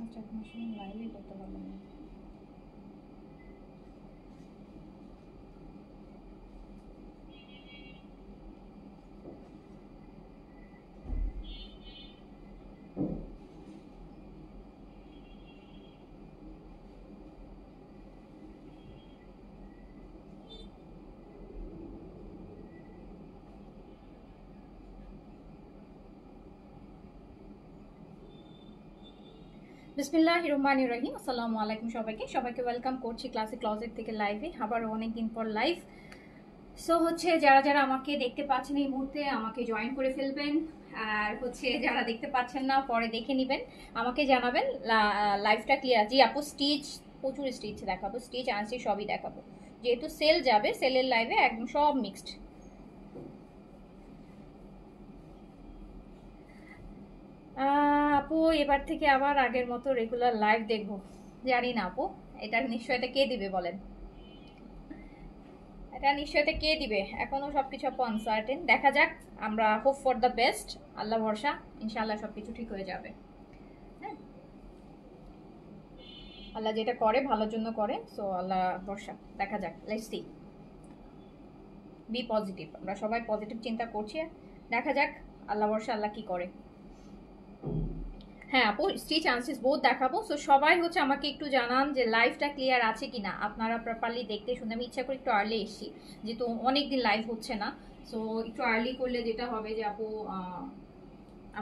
Almost 1 মাস লাইভই করতে পারলাম না। বিসমিল্লাহির রহমানির রহিম। আসসালামু আলাইকুম সবাইকে ওয়েলকাম করছি ক্লাসিক ক্লজেট থেকে লাইভে, আবার অনেকদিন পর লাইভ। সো হচ্ছে যারা আমাকে দেখতে পাচ্ছেন এই মুহূর্তে আমাকে জয়েন করে ফেলবেন, আর হচ্ছে যারা দেখতে পাচ্ছেন না পরে দেখে নেবেন, আমাকে জানাবেন লাইভটা ক্লিয়ার। জি আপু, স্টিচ প্রচুর স্টিচ দেখাবো, স্টিচ আনস্টিচ সবই দেখাবো, যেহেতু সেল যাবে, সেলের লাইভে একদম সব মিক্সড। আপু এবার থেকে আবার আগের মতো রেগুলার লাইভ দেখবো, জানি না আপু এটার নিশ্চয়তা কে দিবে বলেন, এটা নিশ্চয়তা কে দিবে, এখনো সবকিছু আপু আনসার্টেন। দেখা যাক, আমরা হোপ ফর দ্য বেস্ট, আল্লাহ ভরসা, ইনশাআল্লাহ সবকিছু ঠিক হয়ে যাবে। হ্যাঁ, আল্লাহ যেটা করে ভালোর জন্য করে, সো আল্লাহ ভরসা, দেখা যাক, লেটস সি, বি পজিটিভ, আমরা সবাই পজিটিভ চিন্তা করছি, দেখা যাক আল্লাহ ভরসা, আল্লাহ কি করে। হ্যাঁ আপু, স্টিচ আনস্টিচ বোথ দেখাবো। সো সবাই হচ্ছে আমাকে একটু জানান যে লাইভটা ক্লিয়ার আছে কিনা, আপনারা প্রপারলি দেখতে শুনতে। আমি ইচ্ছা করে একটু আর্লি এসেছি, যেহেতু অনেকদিন লাইভ হচ্ছে না। সো একটু আর্লি করলে যেটা হবে যে আপু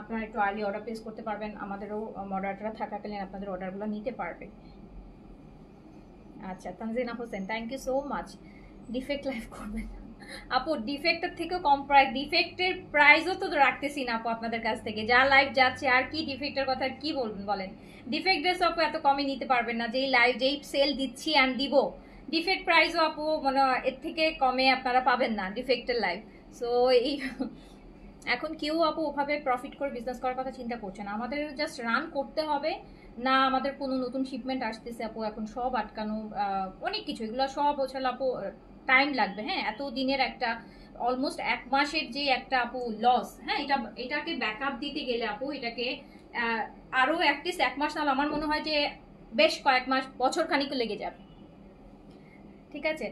আপনারা একটু আর্লি অর্ডার প্লেস করতে পারবেন, আমাদেরও মডারেটররা থাকাকালীন আপনাদের অর্ডারগুলো নিতে পারবে। আচ্ছা, Tanjina Hossain, thank you so much. Defect live করবেন আপু, ডিফেক্টের থেকেও কম প্রাইস, ডিফেক্টের প্রাইসও তো রাখতেছি না আপু আপনাদের কাছ থেকে, যা লাইভ যাচ্ছে আর কি ডিফেক্টের কথা কি বলবেন বলেন। ডিফেক্ট ড্রেস আপু এত কমে নিতে পারবেন না, যেই লাইভ যেই সেল দিচ্ছি অ্যান্ড দিব, ডিফেক্ট প্রাইসও আপু মানে এর থেকে কমে আপনারা পাবেন না ডিফেক্টের লাইভ। সো এই এখন কেউ আপু ওভাবে প্রফিট করে বিজনেস করার কথা চিন্তা করছে না, আমাদের জাস্ট রান করতে হবে। না আমাদের কোনো নতুন শিপমেন্ট আসতেছে আপু, এখন সব আটকানো, অনেক কিছু, এগুলো সব হচ্ছে আপু টাইম লাগবে। হ্যাঁ, এত দিনের একটা অলমোস্ট 1 মাসের যে একটা আপু লস, হ্যাঁ এটাকে ব্যাকআপ দিতে গেলে আপু এটাকে আরো অ্যাটলিস্ট 1 মাস, নাহলে আমার মনে হয় যে বেশ কয়েক মাস, বছর খানিক লেগে যাবে। ঠিক আছে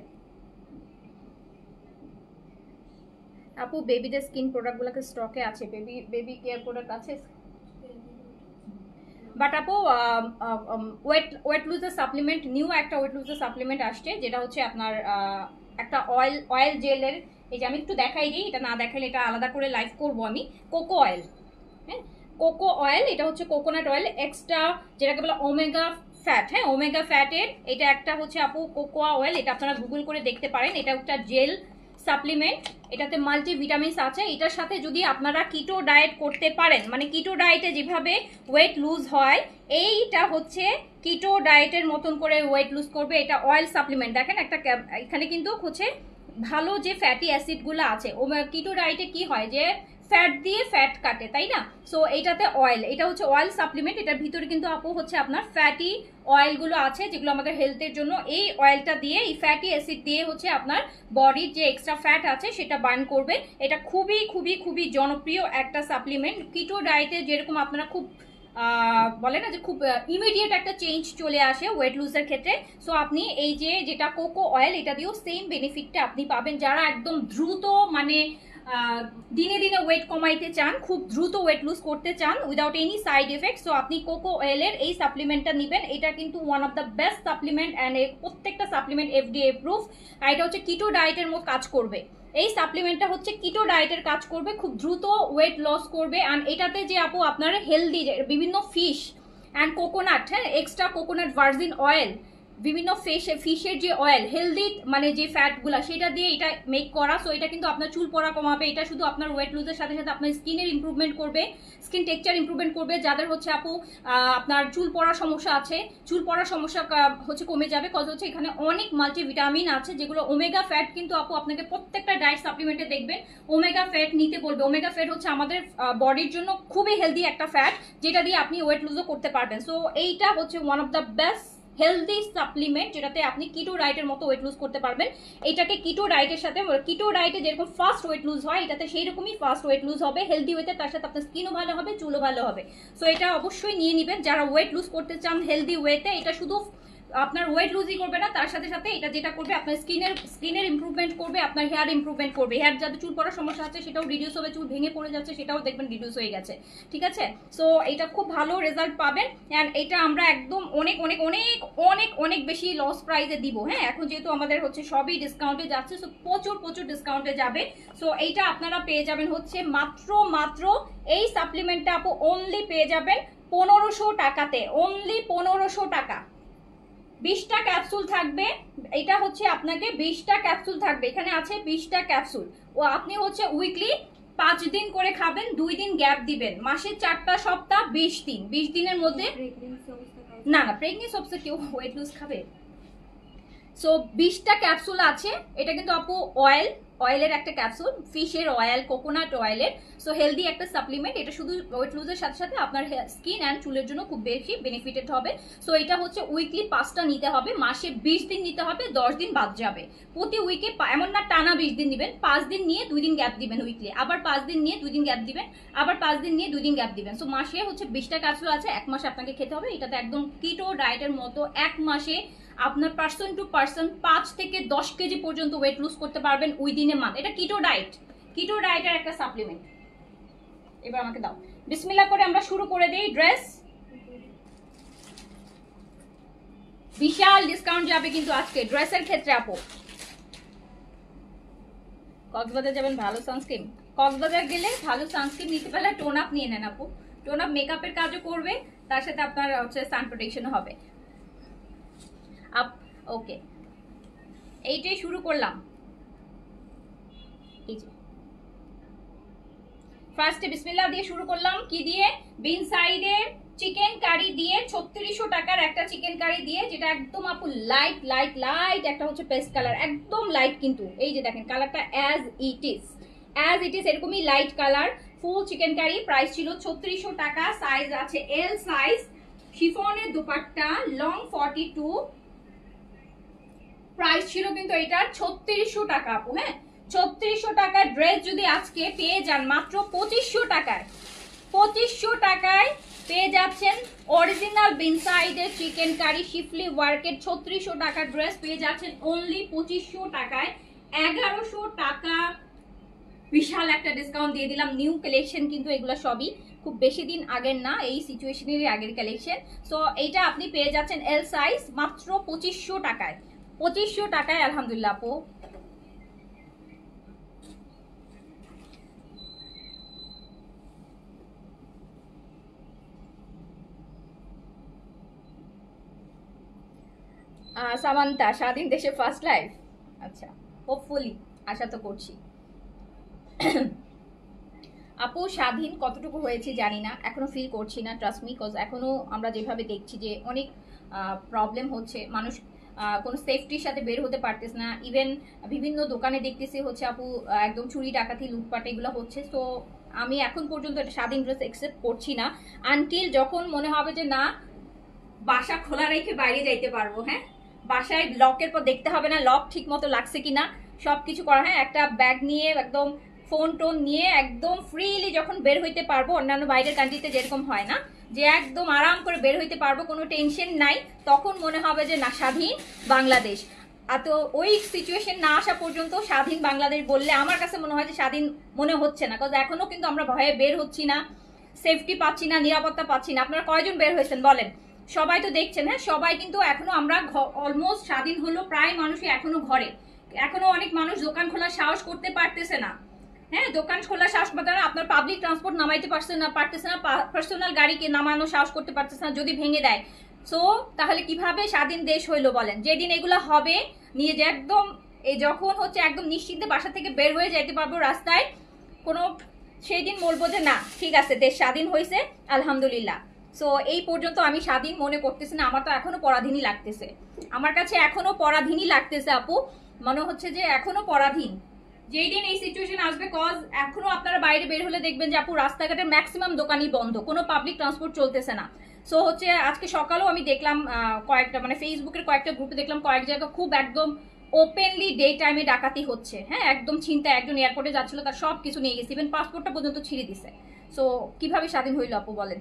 আপু, বেবিদের স্কিন প্রোডাক্টগুলোকে স্টকে আছে, বেবি কেয়ার প্রোডাক্ট আছে, বাট আপু ওয়েট লুজার সাপ্লিমেন্ট, নিউ একটা ওয়েট লুজার সাপ্লিমেন্ট আসছে, যেটা হচ্ছে আপনার একটা অয়েল জেলের, এই যে আমি একটু দেখাই দিই, এটা না দেখালে এটা আলাদা করে লাইভ করবো আমি। কোকো অয়েল, হ্যাঁ কোকো অয়েল, এটা হচ্ছে কোকোনাট অয়েল এক্সট্রা, যেটাকে বলে ওমেগা ফ্যাট। হ্যাঁ, ওমেগা ফ্যাটের এটা একটা হচ্ছে আপু কোকোয়া অয়েল, এটা আপনারা গুগল করে দেখতে পারেন, এটা একটা জেল সাপ্লিমেন্ট, এটাতে মাল্টি ভিটামিনস আছে। এটার সাথে যদি আপনারা কিটো ডায়েট করতে পারেন, মানে কিটো ডায়েটে যেভাবে ওয়েট লুজ হয়, এইটা হচ্ছে কিটো ডায়েটের মতন করে ওয়েট লুজ করবে। এটা অয়েল সাপ্লিমেন্ট, দেখেন একটা এখানে কিন্তু হচ্ছে ভালো যে ফ্যাটি অ্যাসিডগুলো আছে। ও কিটো ডায়েটে কি হয় যে ফ্যাট দিয়ে ফ্যাট কাটে, তাই না? সো এইটাতে অয়েল, এটা হচ্ছে অয়েল সাপ্লিমেন্ট, এটার ভিতরে কিন্তু আপু হচ্ছে আপনার ফ্যাটি অয়েলগুলো আছে যেগুলো আমাদের হেলথের জন্য। এই অয়েলটা দিয়ে, এই ফ্যাটি অ্যাসিড দিয়ে হচ্ছে আপনার বডির যে এক্সট্রা ফ্যাট আছে সেটা বার্ন করবে। এটা খুবই খুবই খুবই জনপ্রিয় একটা সাপ্লিমেন্ট। কিটো ডায়েটে যেরকম আপনারা খুব বলে না যে খুব ইমিডিয়েট একটা চেঞ্জ চলে আসে ওয়েট লুজের ক্ষেত্রে, সো আপনি এই যে যেটা কোকো অয়েল, এটা দিয়েও সেম বেনিফিটটা আপনি পাবেন। যারা একদম দ্রুত মানে দিনে দিনে ওয়েট কমাইতে চান, খুব দ্রুত ওয়েট লুজ করতে চান without any side effect, so আপনি কোকো অয়েলের এই সাপ্লিমেন্টটা নেবেন। এটা কিন্তু one of the best supplement, and প্রত্যেকটা সাপ্লিমেন্ট এফডিএ অ্যাপ্রুভ, আর এটা হচ্ছে কিটো ডায়েটের মতো কাজ করবে। এই সাপ্লিমেন্টটা হচ্ছে কিটো ডায়েটের কাজ করবে, খুব দ্রুত ওয়েট লস করবে। অ্যান্ড এটাতে যে আপু আপনার হেলদি বিভিন্ন ফিশ অ্যান্ড কোকোনাট, হ্যাঁ এক্সট্রা কোকোনাট ভার্জিন অয়েল, বিভিন্ন ফিশের যে অয়েল হেলদি মানে যে ফ্যাটগুলো, সেটা দিয়ে এটা মেক করা। সো এটা কিন্তু আপনার চুল পড়া কমাবে, এটা শুধু আপনার ওয়েট লুজের সাথে সাথে আপনার স্কিনের ইমপ্রুভমেন্ট করবে, স্কিন টেক্সচার ইমপ্রুভমেন্ট করবে। যাদের হচ্ছে আপু আপনার চুল পড়ার সমস্যা আছে, চুল পড়ার সমস্যা হচ্ছে কমে যাবে, কজ হচ্ছে এখানে অনেক মাল্টিভিটামিন আছে, যেগুলো ওমেগা ফ্যাট কিন্তু আপু আপনাকে প্রত্যেকটা ডায়েট সাপ্লিমেন্টে দেখবেন ওমেগা ফ্যাট নিতে বলবে। ওমেগা ফ্যাট হচ্ছে আমাদের বডির জন্য খুবই হেলদি একটা ফ্যাট, যেটা দিয়ে আপনি ওয়েট লুজও করতে পারবেন। সো এইটা হচ্ছে one of the best healthy supplement, যেটাতে আপনি কিটো ডায়েটের মতো ওয়েট লুজ করতে পারবেন। এটাকে কিটো ডায়েটের সাথে, কিটো ডায়েটে যেরকম ফাস্ট ওয়েট লুজ হয়, এটাতে সেই রকমই ফাস্ট ওয়েট লুজ হবে হেলদি ওয়েতে, তার সাথে আপনার স্কিনও ভালো হবে, চুলও ভালো হবে। সো এটা অবশ্যই নিয়ে নেবেন যারা ওয়েট লুজ করতে চান হেলদি ওয়েতে। এটা শুধু আপনার ওয়েট লুজই করবে না, তার সাথে সাথে এটা যেটা করবে আপনার স্কিনের ইমপ্রুভমেন্ট করবে, আপনার হেয়ার ইমপ্রুভমেন্ট করবে। হেয়ার যাতে চুল পড়ার সমস্যা আছে সেটাও রিডিউস হবে, চুল ভেঙে পড়ে যাচ্ছে সেটাও দেখবেন রিডিউস হয়ে গেছে, ঠিক আছে। সো এটা খুব ভালো রেজাল্ট পাবেন। অ্যান্ড এটা আমরা একদম অনেক অনেক অনেক অনেক অনেক বেশি লস প্রাইসে দিব। হ্যাঁ, এখন যেহেতু আমাদের হচ্ছে সবই ডিসকাউন্টে যাচ্ছে, সো প্রচুর প্রচুর ডিসকাউন্টে যাবে। সো এইটা আপনারা পেয়ে যাবেন হচ্ছে মাত্র এই সাপ্লিমেন্টটা আপু অনলি পেয়ে যাবেন 1500 টাকাতে, অনলি 1500 টাকা। 20টা ক্যাপসুল থাকবে, এটা হচ্ছে আপনাকে 20টা ক্যাপসুল থাকবে, এখানে আছে 20টা ক্যাপসুল। ও আপনি হচ্ছে উইকলি 5 দিন করে খাবেন, 2 দিন গ্যাপ দিবেন, মাসে 4টা সপ্তাহ 20 দিন, 20 দিনের মধ্যে না প্রেগনেন্সি অবস্থা কেউ ওয়েট লুজ খাবে। সো 20টা ক্যাপসুল আছে, এটা কিন্তু আপু অয়েলের একটা ক্যাপসুল, ফিশের অয়েল, কোকোনাট অয়েলের। সো হেলদি একটা সাপ্লিমেন্ট, এটা শুধু ওয়েট লুজের সাথে সাথে আপনার স্কিন অ্যান্ড চুলের জন্য খুব বেশি বেনিফিটেড হবে। সো এটা হচ্ছে উইকলি 5টা নিতে হবে, মাসে 20 দিন নিতে হবে, 10 দিন বাদ যাবে। প্রতি উইকে এমন না টানা 20 দিন দিবেন, 5 দিন নিয়ে 2 দিন গ্যাপ দিবেন উইকলি, আবার 5 দিন নিয়ে 2 দিন গ্যাপ দিবেন, আবার 5 দিন নিয়ে 2 দিন গ্যাপ দিবেন। সো মাসে হচ্ছে 20টা ক্যাপসুল আছে, 1 মাসে আপনাকে খেতে হবে। এটাতে একদম কিটো ডায়েটের মতো 1 মাসে আপনার পার্সন টু পার্সন 5 থেকে 10 কেজি পর্যন্ত ওয়েট লুজ করতে পারবেন উইদিন এ মান্থ। এটা কিটো ডায়েটের একটা সাপ্লিমেন্ট। এবার আমাকে দাও, বিসমিল্লাহ করে আমরা শুরু করে দেই। ড্রেস বিশাল ডিসকাউন্ট যাবে কিন্তু আজকে ড্রেসের ক্ষেত্রে আপু। কক্সবাজার যাবেন, ভালো সানস্ক্রিন, কক্সবাজার গেলে ভালো সানস্ক্রিন নিতে পারলে টোন আপ নিয়ে নেন আপু। টোন আপ মেকআপের কাজও করবে, তার সাথে আপনার হচ্ছে সান প্রোটেকশনও হবে। ওকে, এইটাই শুরু করলাম। এই যে ফার্স্টে বিসমিল্লাহ দিয়ে শুরু করলাম, কি দিয়ে? বিন সাইডের চিকেন কারি দিয়ে, 3600 টাকার একটা চিকেন কারি দিয়ে, যেটা একদম আপু লাইট একটা হচ্ছে পেস্ট কালার, একদম লাইট, কিন্তু এই যে দেখেন কালারটা অ্যাজ ইট ইজ এরকমই light colour. Full chikankari, price ছিল 3600 টাকা, সাইজ আছে এল সাইজ, শিফনের দুপাট্টা, লং 42, প্রাইস ছিল কিন্তু এটা 3600 টাকা আপু। হ্যাঁ, 3600 টাকার ড্রেস যদি আজকে পেয়ে যান মাত্র 2500 টাকায়, 2500 টাকায় পেয়ে যাচ্ছেন অরিজিনাল বিনসাইডের চিকেন কারি শিফলি ওয়ার্কের 3600 টাকার ড্রেস পেয়ে যাচ্ছেন অনলি 2500 টাকায়। 1100 টাকা বিশাল একটা ডিসকাউন্ট দিয়ে দিলাম। নিউ কালেকশন কিন্তু এগুলো সবই খুব বেশি দিন আগের না, এই সিচুয়েশনেরই আগের কালেকশন। সো এইটা আপনি পেয়ে যাচ্ছেন এল সাইজ মাত্র 2500 টাকায়, 2500 টাকায় আলহামদুলিল্লাহ আপু। সামান্তা, স্বাধীন দেশে ফার্স্ট লাইফ, আচ্ছা হোপফুলি, আশা তো করছি। আপু স্বাধীন কতটুকু হয়েছে জানি না, এখনো ফিল করছি না, ট্রাস্ট মি, কজ এখনো আমরা যেভাবে দেখছি যে অনেক প্রবলেম হচ্ছে, মানুষ কোনো সেফটির সাথে বের হতে পারতেছে না। ইভেন বিভিন্ন দোকানে দেখতেছি হচ্ছে আপু একদম চুরি ডাকাতি লুটপাট এগুলো হচ্ছে। তো আমি এখন পর্যন্ত এটা স্বাধীন ড্রেস একসেপ্ট করছি না, আনটিল যখন মনে হবে যে না বাসা খোলা রেখে বাইরে যাইতে পারবো। হ্যাঁ, বাসায় লকের পর দেখতে হবে না লক ঠিক মতো লাগছে কিনা, সবকিছু করা। হ্যাঁ, একটা ব্যাগ নিয়ে একদম ফোন টোন নিয়ে একদম ফ্রিলি যখন বের হইতে পারবো, অন্যান্য বাইরের কান্ট্রিতে যেরকম হয় না যে একদম আরাম করে বের হইতে পারবো, কোনো টেনশন নাই, তখন মনে হবে যে না স্বাধীন বাংলাদেশ। তো ওই সিচুয়েশন না আসা পর্যন্ত স্বাধীন বাংলাদেশ বললে আমার কাছে মনে হয় যে স্বাধীন মনে হচ্ছে না, কারণ এখনো কিন্তু আমরা ভয়ে বের হচ্ছি না, সেফটি পাচ্ছি না, নিরাপত্তা পাচ্ছি না। আপনারা কয়জন বের হয়েছেন বলেন? সবাই তো দেখছেন। হ্যাঁ, সবাই কিন্তু এখনো আমরা অলমোস্ট স্বাধীন হলো, প্রায় মানুষই এখনো ঘরে, এখনো অনেক মানুষ দোকান খোলার সাহস করতে পারতেছে না। হ্যাঁ, দোকান খোলার সাহস করতে না, আপনার পাবলিক ট্রান্সপোর্ট নামাইতে পারতেছে না, পার্সোনাল গাড়িকে নামানো সাহস করতে পারতেছে না যদি ভেঙে দেয়। সো তাহলে কিভাবে স্বাধীন দেশ হইলো বলেন? যেদিন এগুলো হবে নিয়ে যে একদম এই যখন হচ্ছে একদম নিশ্চিন্তে বাসা থেকে বের হয়ে যাইতে পারবো রাস্তায় কোনো, সেই দিন বলবো যে না ঠিক আছে দেশ স্বাধীন হয়েছে আলহামদুলিল্লাহ। সো এই পর্যন্ত আমি স্বাধীন মনে করতেছি না, আমার তো এখনো পরাধীনই লাগতেছে, আমার কাছে এখনো পরাধীনই লাগতেছে আপু, মনে হচ্ছে যে এখনো পরাধীন। যেই দিন এই সিচুয়েশন আসবে, কজ এখনো আপনারা বাইরে বের হলে দেখবেন যে আপু রাস্তাঘাটের ম্যাক্সিমাম দোকানই বন্ধ, কোনো পাবলিক ট্রান্সপোর্ট চলতেছে না। সো হচ্ছে আজকে সকালেও আমি দেখলাম কয়েকটা মানে ফেসবুকের কয়েকটা গ্রুপে দেখলাম কয়েক জায়গা খুব একদম ওপেনলি ডে টাইমে ডাকাতি হচ্ছে, হ্যাঁ একদম চিন্তায়, একজন এয়ারপোর্টে যাচ্ছিল তার সব কিছু নিয়ে গেছে, ইভেন পাসপোর্টটা পর্যন্ত ছিঁড়ে দিছে। সো কিভাবে স্বাধীন হইল আপু বলেন?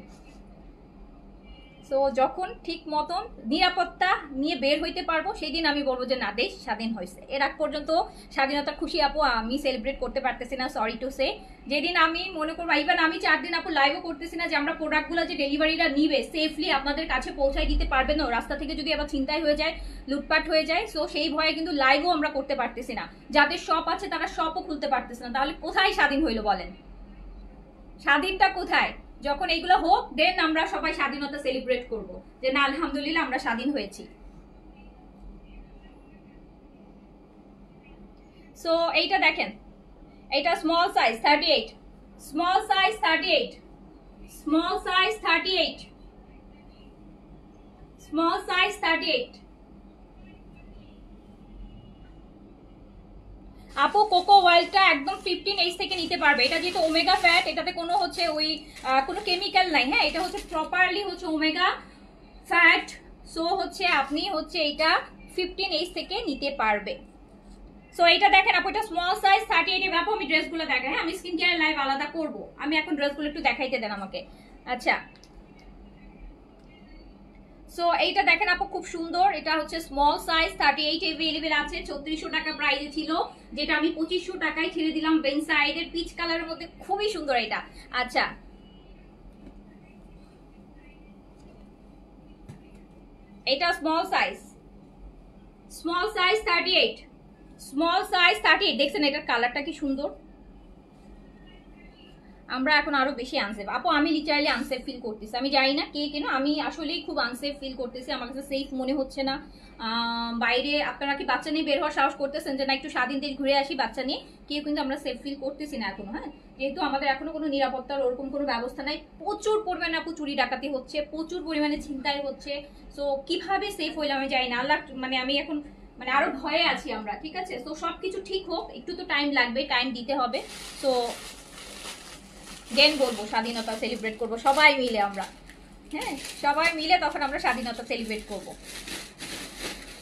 সো যখন ঠিক মতন নিরাপত্তা নিয়ে বের হইতে পারবো সেই দিন আমি বলবো যে না দেশ স্বাধীন হয়েছে। এর আগ পর্যন্ত স্বাধীনতার খুশি আপু আমি সেলিব্রেট করতে পারতেছি না, সরি টু সে। যেদিন আমি মনে করবো, ইভেন আমি 4 দিন আপু লাইভও করতেছি না যে আমরা প্রোডাক্টগুলো যে ডেলিভারিটা নিবে সেফলি আপনাদের কাছে পৌঁছায় দিতে পারবে না, রাস্তা থেকে যদি আবার ছিনতাই হয়ে যায়, লুটপাট হয়ে যায়, সো সেই ভয়ে কিন্তু লাইভও আমরা করতে পারতেছি না। যাদের শপ আছে তারা শপও খুলতে পারতেছে না। তাহলে কোথায় স্বাধীন হইলো বলেন? স্বাধীনটা কোথায়? যখন এইগুলো হোক দেন আমরা সবাই স্বাধীনতা সেলিব্রেট করব যে না আলহামদুলিল্লাহ আমরা স্বাধীন হয়েছি। সো এইটা দেখেন, এটা small size 38, small size 38, small size 38, small size 38। আপু কোকো অয়েলটা একদম 15 থেকে নিতে পারবে। এটা যেহেতু ওমেগা ফ্যাট, এটাতে কোনো হচ্ছে ওই কোনো কেমিক্যাল নাই, হ্যাঁ এটা হচ্ছে প্রপারলি হচ্ছে ওমেগা ফ্যাট। সো হচ্ছে আপনি হচ্ছে এটা 15 থেকে নিতে পারবে। সো এটা দেখেন আপু, এটা স্মল সাইজ 38 আপু। আমি ড্রেসগুলো দেখাই, হ্যাঁ আমি স্কিন কেয়ার লাইভ আলাদা করব, আমি এখন ড্রেসগুলো একটু দেখাইতে দেন আমাকে। আচ্ছা সো এইটা দেখেন আপু খুব সুন্দর, এটা হচ্ছে স্মল সাইজ 38 अवेलेबल আছে। 3400 টাকা প্রাইসে ছিল, যেটা আমি 2500 টাকায় ছেড়ে দিলাম। বেন সাইডের পিচ কালারের মধ্যে খুবই সুন্দর এটা। আচ্ছা এটা small size, small size 38, small size 38। দেখছেন এটার কালারটা কি সুন্দর? আমরা এখন আরো বেশি আনসেফ আপু, আমি লিটারালি আনসেফ ফিল করতেছি। আমি জানি না কে কেন, আমি আসলেই খুব আনসেফ ফিল করতেছি। আমার কাছে সেফ মনে হচ্ছে না। বাইরে আপনারা কি বাচ্চা নিয়ে বের হওয়ার সাহস করতেছেন যে না একটু স্বাধীন দেশ ঘুরে আসি বাচ্চা নিয়ে? কেউ কিন্তু আমরা সেফ ফিল করতেছি না এখনো, হ্যাঁ যেহেতু আমাদের এখনো কোনো নিরাপত্তার ওরকম কোনো ব্যবস্থা নাই। প্রচুর পরিমাণে আপু চুরি ডাকাতি হচ্ছে, প্রচুর পরিমাণে ছিনতাই হচ্ছে। সো কিভাবে সেফ হইলাম আমি জানি না। আল্লাহ মানে আমি এখন মানে আরো ভয়ে আছি আমরা, ঠিক আছে? তো সবকিছু ঠিক হোক, একটু তো টাইম লাগবে, টাইম দিতে হবে। তো দেন বলবো স্বাধীনতা সেলিব্রেট করব সবাই মিলে আমরা, হ্যাঁ সবাই মিলে তখন আমরা স্বাধীনতা সেলিব্রেট করব।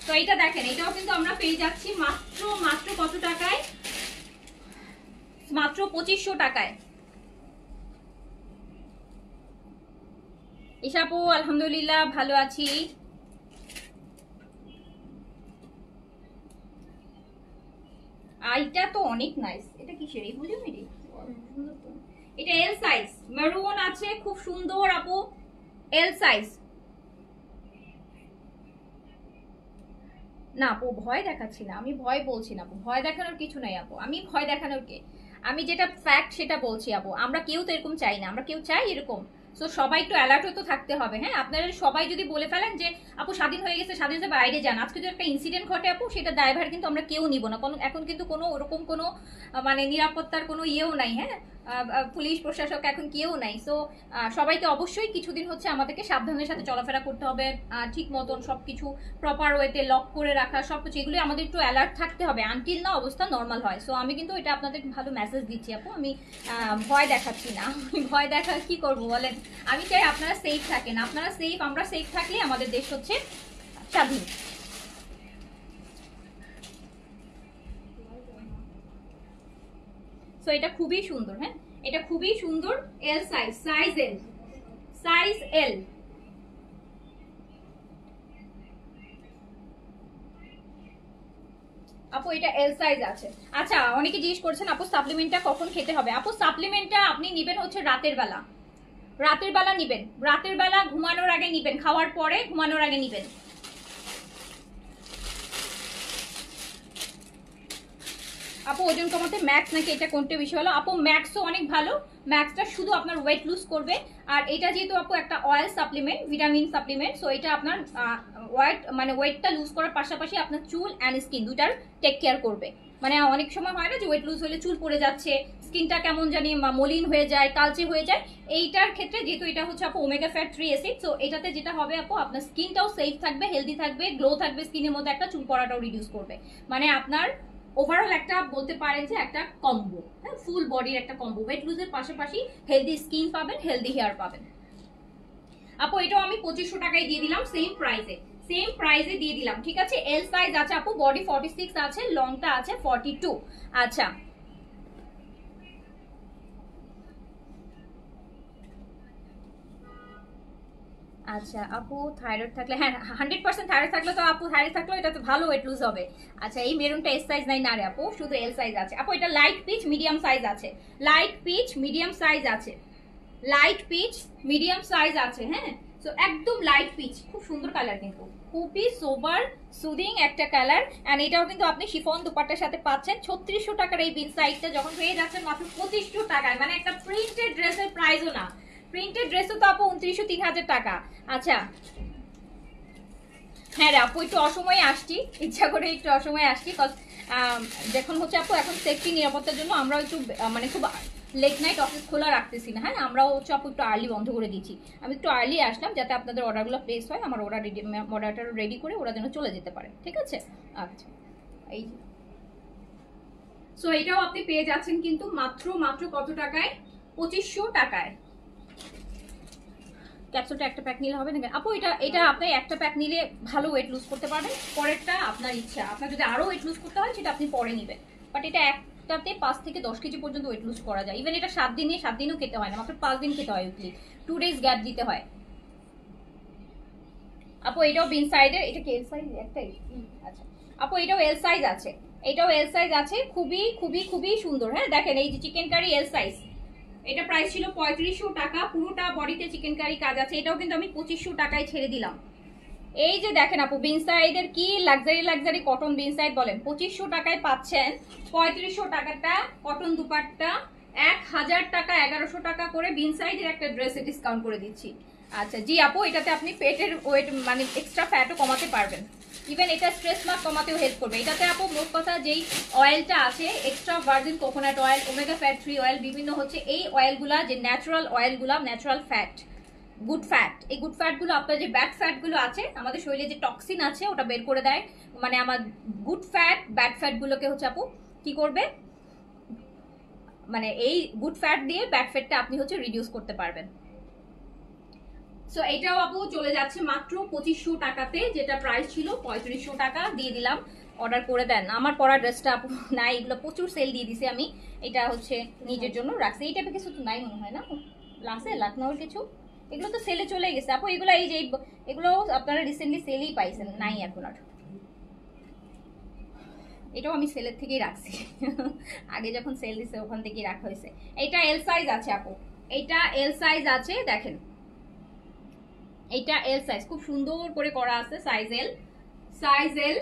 তো এইটা দেখেন, এটাও কিন্তু আমরা পেয়ে যাচ্ছি মাত্র মাত্র কত টাকায়? মাত্র 2500 টাকায়। ইশাপু আলহামদুলিল্লাহ ভালো আছি। এইটা তো অনেক নাইস। এটা কিসের? এই বুঝলি মেরি সুন্দর তো। এটা এল সাইজ মেরুন আছে, খুব সুন্দর আপু, এল সাইজ। না আপু ভয় দেখাচ্ছি না, আমি ভয় বলছি না আপু, ভয় দেখানোর কিছু নাই আপু। আমি ভয় দেখানোর কে? আমি যেটা ফ্যাক্ট সেটা বলছি আপু। আমরা কেউ তো এরকম চাই না, আমরা কেউ চাই এরকম? সো সবাই একটু অ্যালার্ট হতে থাকতে হবে, হ্যাঁ আপনারা সবাই যদি বলে ফেলেন যে আপু স্বাধীন হয়ে গেছে, স্বাধীন হয়ে বাইরে যান, আজকে যদি একটা ইনসিডেন্ট ঘটে আপু সেটা দায়ভার কিন্তু আমরা কেউ নিব না। এখন কিন্তু কোনো ওরকম কোনো মানে নিরাপত্তার কোনো ইয়েও নাই, হ্যাঁ পুলিশ প্রশাসক এখন কেউ নাই। সো সবাইকে অবশ্যই কিছুদিন হচ্ছে আমাদেরকে সাবধানের সাথে চলাফেরা করতে হবে, ঠিক মতন সবকিছু প্রপার ওয়েতে লক করে রাখা, সবকিছু এগুলো আমাদের একটু অ্যালার্ট থাকতে হবে আনটিল না অবস্থা নর্মাল হয়। সো আমি কিন্তু এটা আপনাদের ভালো মেসেজ দিচ্ছি আপু, আমি ভয় দেখাচ্ছি না। আমি ভয় দেখা কি করবো বলেন? আমি চাই আপনারা সেফ থাকেন, আপনারা সেফ, আমরা সেফ থাকলে আমাদের দেশ হচ্ছে স্বাধীন। সো এটা খুবই সুন্দর, হ্যাঁ এটা খুবই সুন্দর। L size, size L, size এল। আপু এটা এল সাইজ আছে। আচ্ছা অনেকে জিজ্ঞেস করছেন আপু সাপ্লিমেন্টটা কখন খেতে হবে? আপু সাপ্লিমেন্টটা আপনি নিবেন হচ্ছে রাতের বেলা, রাতের বেলা নিবেন, রাতের বেলা ঘুমানোর আগে নিবেন, খাওয়ার পরে ঘুমানোর আগে নিবেন। আপু ওজন কমাতে ম্যাক্স নাকি এটা কোনটা বেশি ভালো? আপু ম্যাক্সও অনেক ভালো, ম্যাক্সটা শুধু আপনার ওয়েট লুজ করবে। আর এটা যেহেতু আপু একটা oil supplement, vitamin supplement, so এটা আপনার ওয়েটটা লুজ করার পাশাপাশি আপনার চুল অ্যান্ড স্কিন দুটার টেক কেয়ার করবে। মানে অনেক সময় হয় না যে ওয়েট লুজ হলে চুল পড়ে যাচ্ছে, স্কিনটা কেমন জানি মলিন হয়ে যায়, কালচে হয়ে যায়। এইটার ক্ষেত্রে যেহেতু এটা হচ্ছে আপু ওমেগা ফ্যাট 3 অ্যাসিড, সো এটাতে যেটা হবে আপু আপনার স্কিনটাও সেফ থাকবে, হেলদি থাকবে, গ্লো থাকবে স্কিনের মধ্যে, একটা চুল পড়াটাও রিডিউস করবে। মানে আপনার ওভারঅল একটা বলতে পারেন যে একটা কম্বো, হ্যাঁ ফুল বডির একটা কম্বো। ওয়েট লুজের পাশাপাশি হেলদি স্কিন পাবেন, হেলদি হেয়ার পাবেন। আপু এটাও আমি 2500 টাকায় দিয়ে দিলাম, সেম প্রাইসে দিয়ে দিলাম, ঠিক আছে। এল সাইজ আছে আপু, বডি 46 আছে, লংটা আছে 42। আচ্ছা আচ্ছা আপু থাইরয়েড থাকলে, হ্যাঁ 100% থাইরয়েড থাকলে তো আপু, থাইরয়েড থাকলে এটা তো ভালো ওয়েট লুজ হবে। আচ্ছা এই মেরুনটা এস সাইজ নাই না রে আপু, শুধু এল সাইজ আছে আপু। এটা লাইট পিচ মিডিয়াম সাইজ আছে, লাইট পিচ মিডিয়াম সাইজ আছে, লাইট পিচ মিডিয়াম সাইজ আছে, হ্যাঁ। সো একদম লাইট পিচ, খুব সুন্দর কালার, কিন্তু খুবই সোবার সুদিং একটা কালার। এন্ড এটাও কিন্তু আপনি শিফন দুপাট্টার সাথে পাচ্ছেন। 3600 টাকার এই বিন সাইজটা যখন পেয়ে যাচ্ছেন মাত্র 2500 টাকায়, মানে একটা প্রিন্টেড ড্রেসের প্রাইসও না, প্রিন্টেড ড্রেসও তো আপু 2900 3000 টাকা। আচ্ছা হ্যাঁ রে আপু একটু অসময়ে আসছি, ইচ্ছা করে একটু অসময়ে আসছি, যখন হচ্ছে আপু এখন সেফটি নিরাপত্তার জন্য আমরা একটু মানে খুব লেট নাইট অফিস খোলা রাখতেছি না, হ্যাঁ আমরাও হচ্ছে আপু একটু আর্লি বন্ধ করে দিচ্ছি। আমি একটু আর্লি আসলাম যাতে আপনাদের অর্ডারগুলো প্লেস হয়, আমার অর্ডারটা রেডি করে ওরা যেন চলে যেতে পারে, ঠিক আছে। আচ্ছা এই সো এটাও আপনি পেয়ে যাচ্ছেন কিন্তু মাত্র মাত্র কত টাকায়, 2500 টাকায়। ক্যাপসুলটা একটা প্যাক নিলে হবে না আপু, এটা আপনি একটা প্যাক নিলে ভালো ওয়েট লুজ করতে পারবেন, পরেরটা আপনার ইচ্ছা, আপনার যদি আরো ওয়েট লুজ করতে হয় সেটা আপনি পরে নেবেন। বাট এটা একটাতে 5 থেকে 10 কেজি পর্যন্ত ওয়েট লুজ করা যায়। ইভেন এটা 7 দিনও খেতে হয় না, মাত্র 5 দিন খেতে হয়, উইকলি 2 ডেজ গ্যাপ দিতে হয়। আপু এটাও বিন সাইডের, এটা কি এল সাইজ একটাই? আচ্ছা আপু এটাও এল সাইজ আছে, এটাও এল সাইজ আছে, খুবই খুবই খুবই সুন্দর। হ্যাঁ দেখেন এই যে চিকেন কারি এল সাইজ, এটা প্রাইস ছিল 3500 টাকা, পুরোটা বডিতে চিকেন কারি কাজ আছে। এটাও কিন্তু আমি 2500 টাকায় ছেড়ে দিলাম। এই যে দেখেন আপু বিন সাইডের কি লাক্সারি কটন বিন সাইড বলেন, 2500 টাকায় পাচ্ছেন। 3500 টাকাটা কটন দুপাট্টা, 1000 টাকা 1100 টাকা করে বিন সাইডের একটা ড্রেসে ডিসকাউন্ট করে দিচ্ছি। আচ্ছা জি আপু এটাতে আপনি পেটের ওয়েট মানে এক্সট্রা ফ্যাটও কমাতে পারবেন, ইভেন এটা স্ট্রেস মার্ক কমাতেও হেল্প করবে। এটাতে আপু মোট কথা যেই অয়েলটা আছে, extra virgin coconut oil, omega fat 3 oil, বিভিন্ন হচ্ছে এই অয়েলগুলা, যে ন্যাচারাল অয়েলগুলা, ন্যাচারাল ফ্যাট, গুড ফ্যাট, এই গুড ফ্যাটগুলো আপনার যে ব্যাড ফ্যাটগুলো আছে আমাদের শরীরে যে টক্সিন আছে ওটা বের করে দেয়। মানে আমার গুড ফ্যাট ব্যাড ফ্যাটগুলোকে হচ্ছে আপু কি করবে, মানে এই গুড ফ্যাট দিয়ে ব্যাড ফ্যাটটা আপনি হচ্ছে রিডিউস করতে পারবেন। সো এটাও আপু চলে যাচ্ছে মাত্র 2500 টাকাতে, যেটা প্রাইস ছিল 3500 টাকা দিয়ে দিলাম। অর্ডার করে দেন। আমার পরা ড্রেসটা আপু নাই, এগুলো প্রচুর সেল দিয়ে দিছি আমি, এটা হচ্ছে নিজের জন্য রাখছি। এই টাইপের কিছু তো নাই মনে হয় না লাসে লখনউর কিছু, এগুলো তো সেলে চলে গেছে আপু। এগুলো এই যে এগুলো আপনারা রিসেন্টলি সেলেই পাইছেন, নাই এখন আর। এটাও আমি সেলের থেকেই রাখছি আগে যখন সেল দিছে ওখান থেকেই রাখা হয়েছে। এটা এল সাইজ আছে আপু, এটা এল সাইজ আছে, দেখেন এটা এল সাইজ, খুব সুন্দর করে করা আছে, সাইজ এল, সাইজ এল।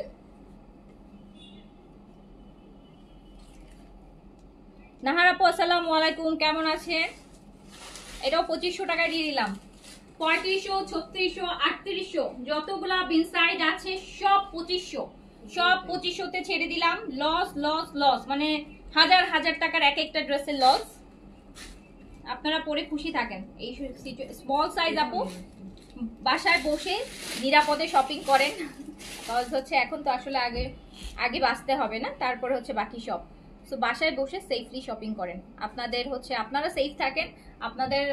নাহার আপু আসসালামু আলাইকুম, কেমন আছেন? এটাও 2500 টাকায় দিয়ে দিলাম। 3500 3600 3800 যতগুলা বিন সাইড আছে সব 2500, সব 2500 ছেড়ে দিলাম। লস লস লস, মানে হাজার হাজার টাকার এক একটা ড্রেসের লস। আপনারা পরে খুশি থাকেন। এই স্মল সাইজ আপু বাসায় বসে নিরাপদে শপিং করেন, কজ হচ্ছে এখন তো আসলে আগে আগে বাঁচতে হবে না, তারপরে হচ্ছে বাকি সব। সো বাসায় বসে সেফলি শপিং করেন, আপনাদের হচ্ছে আপনারা সেফ থাকেন। আপনাদের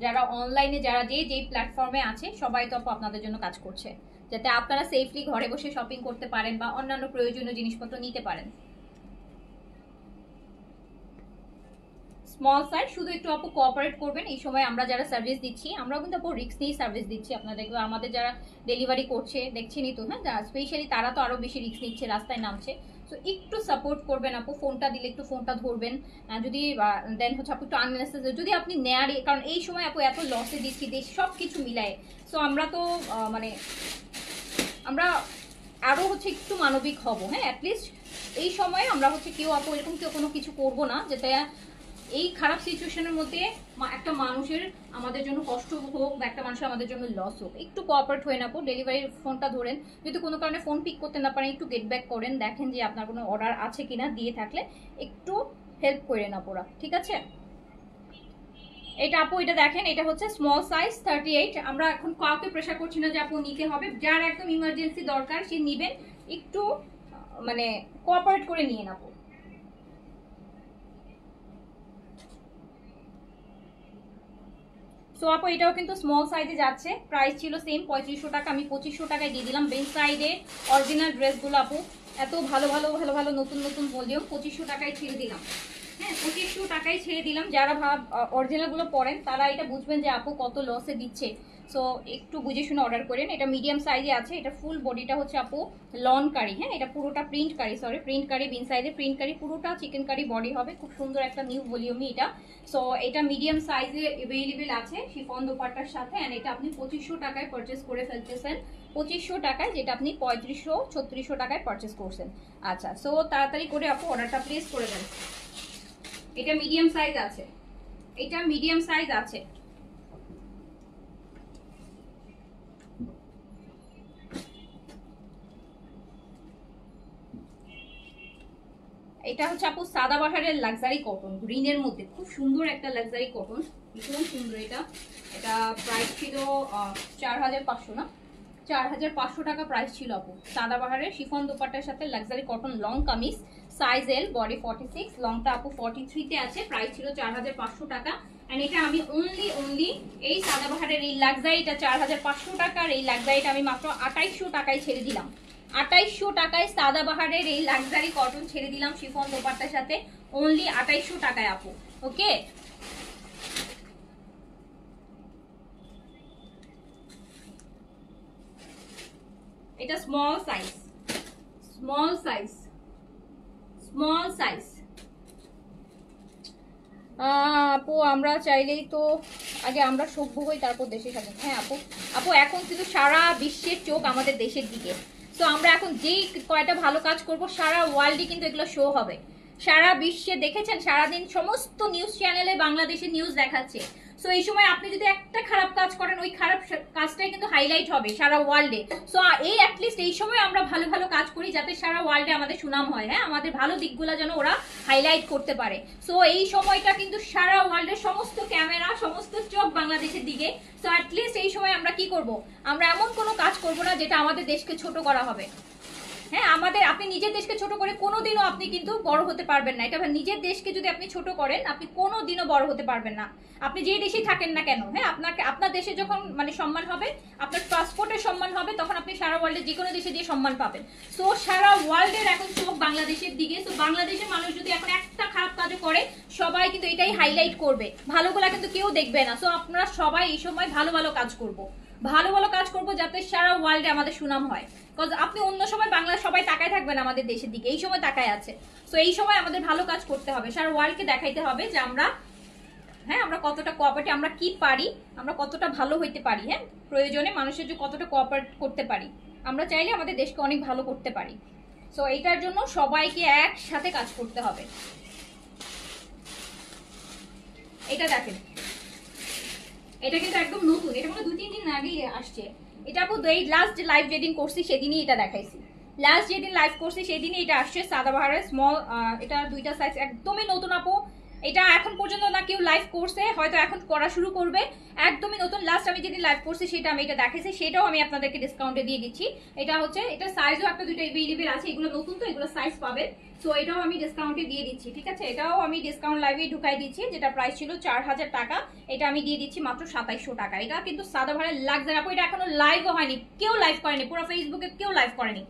যারা অনলাইনে যারা যেই প্ল্যাটফর্মে আছে সবাই তো আপনাদের জন্য কাজ করছে, যাতে আপনারা সেফলি ঘরে বসে শপিং করতে পারেন বা অন্যান্য প্রয়োজনীয় জিনিসপত্র নিতে পারেন। স্মল সাইজ, শুধু একটু আপু কোঅপারেট করবেন। এই সময় আমরা যারা সার্ভিস দিচ্ছি আমরাও কিন্তু আপু রিস্ক নিয়ে সার্ভিস দিচ্ছি আপনাদের, আমাদের যারা ডেলিভারি করছে দেখছেনই তো, হ্যাঁ স্পেশালি তারা তো আরো বেশি রিস্ক নিচ্ছে, রাস্তায় নামছে। সো একটু সাপোর্ট করবেন আপু, ফোনটা দিলে একটু ফোনটা ধরবেন। যদি দেন হচ্ছে আপু একটু আননেসেসারি যদি আপনি নেয়ার, কারণ এই সময় আপু এত লসে দিচ্ছি দেশ সব কিছু মিলায়। সো আমরা তো মানে আমরা আরো হচ্ছে একটু মানবিক হব, হ্যাঁ অ্যাটলিস্ট এই সময় আমরা হচ্ছে কেউ আপু এরকম কেউ কোনো কিছু করবো না যেটা এই খারাপ সিচুয়েশনের মধ্যে একটা মানুষের আমাদের জন্য কষ্ট হোক বা একটা মানুষের আমাদের জন্য লস হোক। একটু কোঅপারেট হয়ে নাপো, ডেলিভারির ফোনটা ধরেন, যদি কোনো কারণে ফোন পিক করতে না পারেন একটু গেট ব্যাক করেন, দেখেন যে আপনার কোনো অর্ডার আছে কিনা, দিয়ে থাকলে একটু হেল্প করে না পোরা, ঠিক আছে। এটা আপু এটা দেখেন, এটা হচ্ছে স্মল সাইজ 38। আমরা এখন কাউকে প্রেশার করছি না যে আপু নিতে হবে, যার একদম ইমার্জেন্সি দরকার সে নিবেন, একটু মানে কোঅপারেট করে নিয়ে নাপো। সো আপু এটাও কিন্তু স্মল সাইজে যাচ্ছে, প্রাইস ছিল সেম 3500 টাকা, আমি 2500 টাকায় দিয়ে দিলাম। বেন সাইডে অরিজিনাল ড্রেসগুলো আপু এত ভালো ভালো ভালো ভালো নতুন নতুন ভলিউম 2500 টাকায় ছেড়ে দিলাম। হ্যাঁ 2500 টাকায় ছেড়ে দিলাম। যারা অরিজিনালগুলো পড়েন তারা এটা বুঝবেন যে আপু কত লসে দিচ্ছে। সো একটু বুঝে শুনে অর্ডার করেন। এটা মিডিয়াম সাইজে আছে, এটা ফুল বডিটা হচ্ছে আপু লন কারি। হ্যাঁ এটা পুরোটা প্রিন্ট কারি, সরি প্রিন্ট কারি, বিন সাইজে প্রিন্ট কারি, পুরোটা চিকেন কারি বডি হবে। খুব সুন্দর একটা নিউ ভলিউমই এটা। সো এটা মিডিয়াম সাইজে অ্যাভেলেবেল আছে শিফন দোপাট্টার সাথে। অ্যান্ড এটা আপনি 2500 টাকায় পারচেস করে ফেলতেছেন, 2500 টাকায়, যেটা আপনি 3500-3600 টাকায় পারচেস করছেন। আচ্ছা সো তাড়াতাড়ি করে আপু অর্ডারটা প্লেস করে দেন। এটা মিডিয়াম সাইজ আছে, এটা মিডিয়াম সাইজ আছে। এটা হচ্ছে আপু সাদাবাহারের লাক্সারি কটন, গ্রিনের মধ্যে খুব সুন্দর একটা লাক্সারি কটন, ভীষণ সুন্দর। এটা এটা প্রাইস ছিল 4500 না, 4500 টাকা প্রাইস ছিল আপু। সাদাবাহারের শিফন দোপাট্টার সাথে luxury cotton long kameez, size এল, বডি 46, লংটা আপু 43 তে আছে, প্রাইস ছিল 4500 টাকা। এন্ড এটা আমি অনলি এই সাদাবাহারের এই লাক্সারিটা 4500 টাকার এই লাক্সারিটা আমি মাত্র 2800 টাকায় ছেড়ে দিলাম। 2800 টাকায় সাদাবাহারের এই লাক্সারি কটন ছেড়ে দিলাম শিফন দোপাট্টার সাথে, অনলি 2800 টাকায় আপু। ওকে এটা small size, small size, small size. আপু আমরা চাইলেই তো আগে আমরা সভ্য হই তারপর দেশে স্বাধীন। হ্যাঁ আপু, আপু এখন কিন্তু সারা বিশ্বের চোখ আমাদের দেশের দিকে। সো আমরা এখন যেই কয়টা ভালো কাজ করব সারা ওয়ার্ল্ডে কিন্তু এগুলো শো হবে। সারা বিশ্বে দেখেছেন সারাদিন সমস্ত নিউজ চ্যানেলে বাংলাদেশের নিউজ দেখাচ্ছে। সো এই সময় আপনি যদি একটা খারাপ কাজ করেন ওই খারাপ কাজটাই কিন্তু হাইলাইট হবে সারা ওয়ার্ল্ডে। সো এই অ্যাটলিস্ট এই সময় আমরা ভালো ভালো কাজ করি যাতে সারা ওয়ার্ল্ডে আমাদের সুনাম হয়। হ্যাঁ আমাদের ভালো দিকগুলো যেন ওরা হাইলাইট করতে পারে। সো এই সময়টা কিন্তু সারা ওয়ার্ল্ডের সমস্ত ক্যামেরা সমস্ত চোখ বাংলাদেশের দিকে। সো অ্যাটলিস্ট এই সময় আমরা কি করব, আমরা এমন কোনো কাজ করব না যেটা আমাদের দেশকে ছোট করা হবে। হ্যাঁ আমাদের, আপনি নিজের দেশকে ছোট করে কোনোদিনও আপনি কিন্তু বড় হতে পারবেন না। এটা নিজের দেশকে যদি আপনি ছোট করেন আপনি কোনোদিনও বড় হতে পারবেন না, আপনি যে দেশেই থাকেন না কেন। হ্যাঁ আপনাকে আপনার দেশে যখন মানে সম্মান হবে, আপনার পাসপোর্টের সম্মান হবে, তখন আপনি সারা ওয়ার্ল্ডের যে কোনো দেশে দিয়ে সম্মান পাবেন। সো সারা ওয়ার্ল্ডের এখন চোখ বাংলাদেশের দিকে। সো বাংলাদেশের মানুষ যদি এখন একটা খারাপ কাজও করে সবাই কিন্তু এটাই হাইলাইট করবে, ভালোগুলা কিন্তু কেউ দেখবে না। সো আপনারা সবাই এই সময় ভালো ভালো কাজ করব, ভালো ভালো কাজ করব যাতে সারা ওয়ার্ল্ডে আমাদের সুনাম হয়। কজ আপনি অন্য সময় বাংলা সবাই তাকায় থাকবেন আমাদের দেশের দিকে, এই সময় তাকায় আছে। সো এই সময় আমাদের ভালো কাজ করতে হবে, সারা ওয়ার্ল্ডকে দেখাইতে হবে যে আমরা, হ্যাঁ আমরা কতটা কোঅপারেট, আমরা কি পারি, আমরা কতটা ভালো হইতে পারি। হ্যাঁ প্রয়োজনে মানুষের যে কতটা কোঅপারেট করতে পারি, আমরা চাইলে আমাদের দেশকে অনেক ভালো করতে পারি। সো এইটার জন্য সবাইকে একসাথে কাজ করতে হবে। এটা দেখেন, এটা কিন্তু একদম নতুন, এটা মানে 2-3 দিন আগেই আসছে। এটা আপু এই লাস্ট লাইভ যেদিন করছি সেদিনই এটা দেখাইছি, লাস্ট যেদিন লাইভ করছি সেদিনই এটা আসছে সাদাবাহারের স্মল। এটা দুইটা সাইজ একদমই নতুন আপু। এটা এখন পর্যন্ত না কেউ লাইভ করছে, হয়তো এখন করা শুরু করবে, একদমই নতুন। লাস্ট আমি যেদিন লাইভ করছি সেটা আমি এটা দেখাইছি, সেটাও আমি আপনাদেরকে ডিসকাউন্টে দিয়ে দিচ্ছি। এটা হচ্ছে, এটা সাইজও একটা দুইটা অ্যাভেলেবেল আছে, এগুলো নতুন তো এগুলো সাইজ পাবেন। সো এটাও আমি ডিসকাউন্টে দিয়ে দিচ্ছি, ঠিক আছে। এটাও আমি ডিসকাউন্ট লাইভে ঢুকাই দিচ্ছি, যেটা প্রাইস ছিল 4000 টাকা, এটা আমি দিয়ে দিচ্ছি মাত্র 2700 টাকা। এটা কিন্তু সাদাবাহারের লাক্সারি আপু, এটা এখনো লাইভও হয়নি, কেউ লাইভ করেনি, পুরো ফেসবুকে কেউ লাইভ করেনি,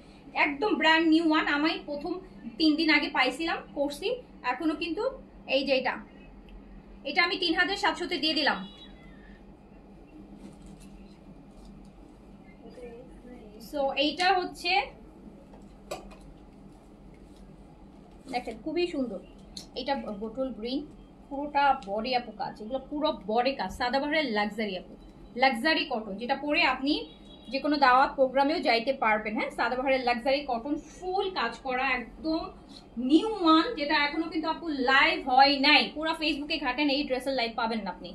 একদম ব্র্যান্ড নিউ ওয়ান। আমি প্রথম 3 দিন আগে পাইছিলাম, করছি, এখনো কিন্তু এই যে এটা আমি 3700 দিয়ে দিলাম। সো এইটা হচ্ছে দেখেন খুবই সুন্দর, এটা বোটল গ্রিন, পুরোটা বডি আপু কাজ, এগুলো পুরো বডি কাজ, সাদাবাহারের লাক্সারি আপু, লাক্সারি কটন, যেটা পরে আপনি যে কোনো দাওয়াত প্রোগ্রামেও যাইতে পারবেন। হ্যাঁ সাদাবাহারের লাক্সারি কটন, ফুল কাজ করা, একদম নিউ ওয়ান, যেটা এখনো কিন্তু আপু লাইভ হয় নাই। পুরো ফেসবুকে ঘাটেন, এই ড্রেসের লাইভ পাবেন না আপনি।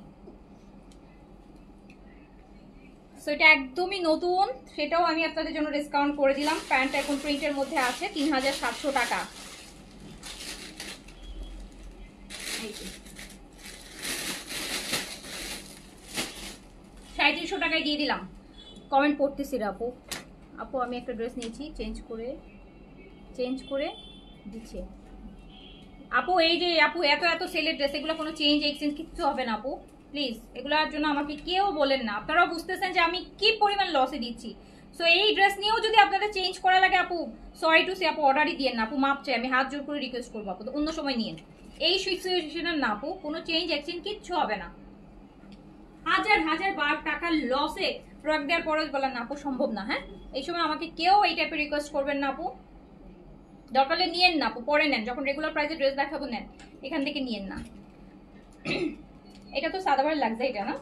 সো এটা একদমই নতুন, সেটাও আমি আপনাদের জন্য ডিসকাউন্ট করে দিলাম। প্যান্ট এখন প্রিন্টের মধ্যে আছে 3700 টাকা। 3700 টাকায় দিয়ে দিলাম। কমেন্ট পড়তেছি আপু, আপু আমি একটা ড্রেস নিয়েছি, চেঞ্জ করে দিচ্ছে আপু। এই যে আপু এত সেলের ড্রেস, এগুলো কোনো চেঞ্জ এক্সচেঞ্জ কিচ্ছু হবে না আপু, প্লিজ এগুলোর জন্য আমাকে কেউ বলেন না, আপনারাও বুঝতেছেন যে আমি কি পরিমাণ লসে দিচ্ছি। সো এই ড্রেস নিয়েও যদি আপনাদের চেঞ্জ করা লাগে আপু, সরি টু সে আপু অর্ডারই দিয়েন না আপু, মাপ চাই, আমি হাত জোর করে রিকোয়েস্ট করবো আপু, অন্য সময় নিয়েন। এই সিচুয়েশনের না আপু, কোনো চেঞ্জ এক্সচেঞ্জ কিচ্ছু হবে না। হাজার হাজার বার টাকা লসে প্রোডাক্ট দেওয়ার পরে বলেন না আপু সম্ভব না। হ্যাঁ, এই সময় আমাকে কেউ এই টাইপের রিকোয়েস্ট করবেন না আপু, দরকার হলে নিয়েন না আপু, পরে নেন, যখন রেগুলার প্রাইসে ড্রেস দেখাবো নেন, এখান থেকে নিয়েন না। এটা তো সাদাবারের লাগছে এটা না?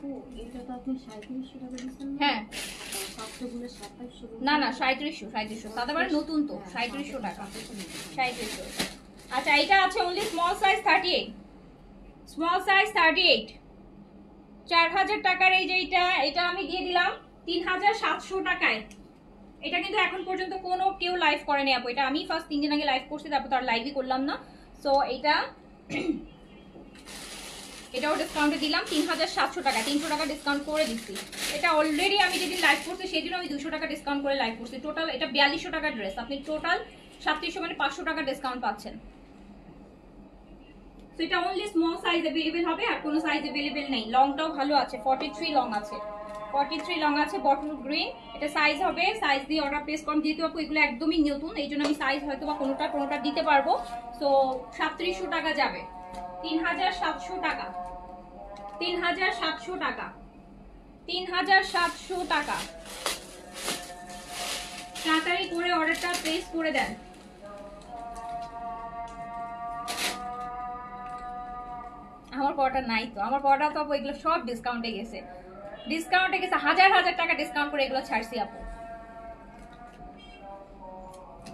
এটা তো আপনি 3700 টাকা দিয়েছেন। হ্যাঁ, সবগুলো 2700। না না 3700 সাদাবারের নতুন তো 3700 টাকা 3700। আচ্ছা এটা আছে only small size 38, small size 38, 4000 টাকার এই যে এটা আমি দিয়ে দিলাম 3700 টাকায়। এটা কিন্তু এখন পর্যন্ত কোনো কেউ লাইভ করেনি আপু, এটা আমি ফার্স্ট 3 দিন আগে লাইভ করছি, তারপর তো আর লাইভই করলাম না। সো এটাও ডিসকাউন্টে দিলাম 3700 টাকা, 300 টাকা ডিসকাউন্ট করে দিচ্ছি। এটা অলরেডি আমি যেদিন লাইভ করছি সেদিন আমি 200 টাকা ডিসকাউন্ট করে লাইভ করছি। টোটাল এটা 4200 টাকার ড্রেস, আপনি টোটাল 3700 মানে 500 টাকা ডিসকাউন্ট পাচ্ছেন। সো এটা অনলি স্মল সাইজ अवेलेबल হবে, আর কোনো সাইজ अवेलेबल নেই। লংটাও ভালো আছে, 43 লং আছে, 43 লং আছে, বটল গ্রিন। এটা সাইজ হবে, সাইজ দিয়ে অর্ডার প্লেস করুন, যেহেতু আপু এগুলো একদমই নতুন এই জন্য আমি সাইজ হয়তো বা কোনোটা দিতে পারবো। সো 3700 টাকা যাবে, 3700 টাকা, 3700 টাকা, 3700 টাকা। তাড়াতাড়ি করে অর্ডারটা প্লেস করে দেন। আমার পড়াটা নাই তো, আমার পড়াটা তো আপু এগুলো সব ডিসকাউন্টে গেছে, হাজার হাজার টাকা ডিসকাউন্ট করে এগুলো ছাড়ছি আপু।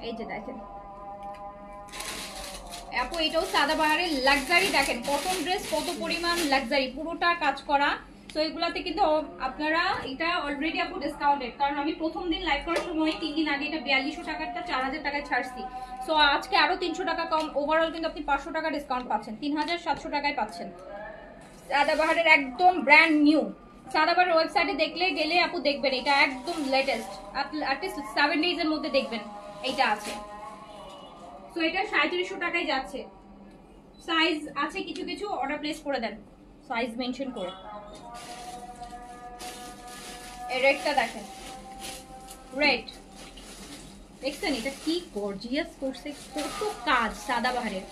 এই যে দেখেন আপু, এটাও সাদাবাহারের লাক্সারি, দেখেন কটন ড্রেস কত পরিমাণ লাক্সারি, পুরোটা কাজ করা। তো এগুলাতে কিন্তু আপনারা এটা অলরেডি আপু ডিসকাউন্টেড, কারণ আমি প্রথম দিন লাইভ করার সময় 3 দিন আগে এটা 4200 টাকারটা 4000 টাকায় ছাড়ছি। সো আজকে আরো 300 টাকা কম, ওভারঅল কিন্তু আপনি 500 টাকা ডিসকাউন্ট পাচ্ছেন, 3700 টাকায় পাচ্ছেন। সাদাবাহারের একদম ব্র্যান্ড নিউ, সাদাবাহারের ওয়েবসাইটে গেলে আপু দেখবেন এটা একদম লেটেস্ট, অ্যাটলিস্ট 7 ডেজ এর মধ্যে দেখবেন এইটা আছে। সো এটা 3700 টাকায় যাচ্ছে। সাইজ আছে কিছু কিছু, অর্ডার প্লেস করে দেন সাইজ মেনশন করে। এই রেডটা দেখেন, রেড দেখছেন এটা কি গর্জিয়াস করছে, কত কাজ সাদাবাহারের,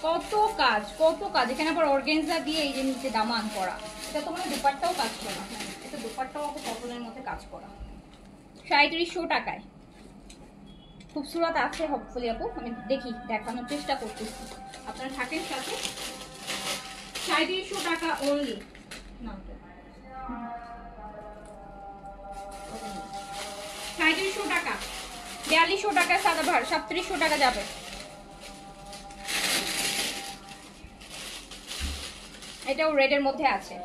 কত কাজ কত কাজ। এখানে আবার অর্গানজা দিয়ে এই যে নিচে দামান করা, এটা তো মানে দুপাট্টাও কাজ করা, এটা দুপাট্টাও আপু কটনের মধ্যে কাজ করা, 3700 টাকায়। খুবসুরত আছে হোপফুলি আপু, আমি দেখানোর চেষ্টা করতেছি, আপনারা থাকেন সাথে। 3700 টাকা অনলি, না 3700 টাকা, 4200 টাকা সাদাবাহার, 3700 টাকা যাবে। এটাও রেডের মধ্যে আছে,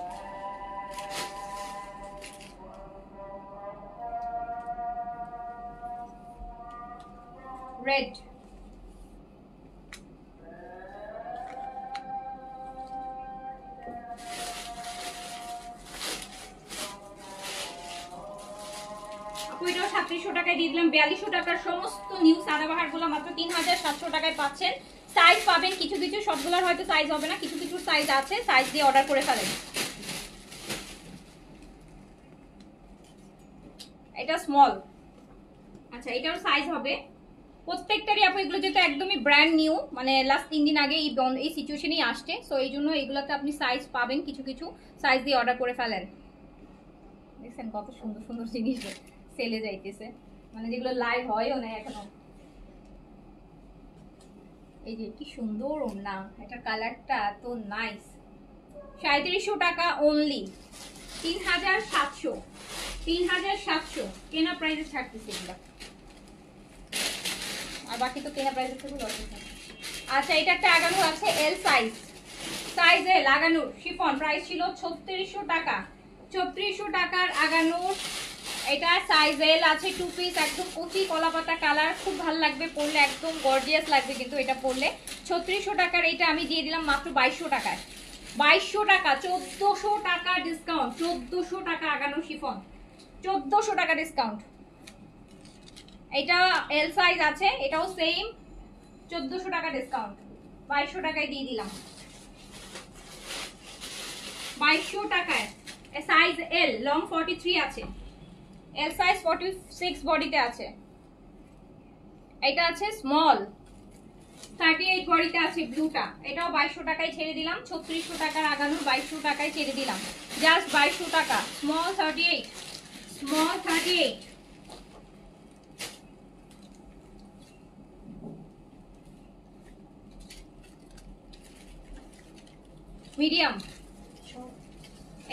রেড। এটাও 3700 টাকায় দিয়ে দিলাম। 4200 টাকার সমস্ত নিউ সাদাবাহার গুলো মাত্র 3700 টাকায় পাচ্ছেন। সাইজ পাবেন কিছু কিছু, সবগুলোর হয়তো সাইজ হবে না, কিছু কিছু সাইজ আছে, সাইজ দিয়ে অর্ডার করে ফেলেন। এটা স্মল, আচ্ছা এটাও সাইজ হবে প্রত্যেকটারই আপু। এগুলো যেহেতু একদমই ব্র্যান্ড নিউ, মানে লাস্ট 3 দিন আগে এই সিচুয়েশনই আসছে, সো এই জন্য এগুলোতে আপনি সাইজ পাবেন কিছু কিছু, সাইজ দিয়ে অর্ডার করে ফেলেন। দেখছেন কত সুন্দর সুন্দর জিনিস সেলে যাইতেছে, মানে যেগুলো লাইভ হয়ও না এখনো। এই যে কি সুন্দর ওড়না, এটা কালারটা এত নাইস। 3700 টাকা অনলি, 3700, 3700 কেনা প্রাইসে ছাড়তেছে এগুলা, আর বাকি তো কেনা প্রাইসে থেকে লস আছে। আচ্ছা এটা একটা আগানো আছে এল সাইজে লাগানো শিফন, প্রাইস ছিল 3600 টাকা, 3600 টাকার আগানো। এটা সাইজ এল আছে, 2 পিস, একদম কচি কলাপাতা কালার, খুব ভালো লাগবে পরলে, একদম গর্জিয়াস লাগবে কিন্তু এটা পরলে। 3600 টাকার এটা আমি দিয়ে দিলাম মাত্র 2200 টাকায়, 2200 টাকা, 1400 টাকা ডিসকাউন্ট, 1400 টাকা আগানো শিফন, 1400 টাকা ডিসকাউন্ট। এটা এল সাইজ আছে, এটাও সেম 1400 টাকা ডিসকাউন্ট, 2200 টাকায় দিয়ে দিলাম। 2200 টাকায়। সাইজ এল, লং 43 আছে, এল সাইজ 46 বডিতে আছে। এটা আছে স্মল 38 বডিতে আছে ব্লুটা, এটাও 2200 টাকায় ছেড়ে দিলাম। 3600 টাকার আগানো 2200 টাকায় ছেড়ে দিলাম, জাস্ট 2200 টাকা। Small 38, small 38। মিডিয়াম,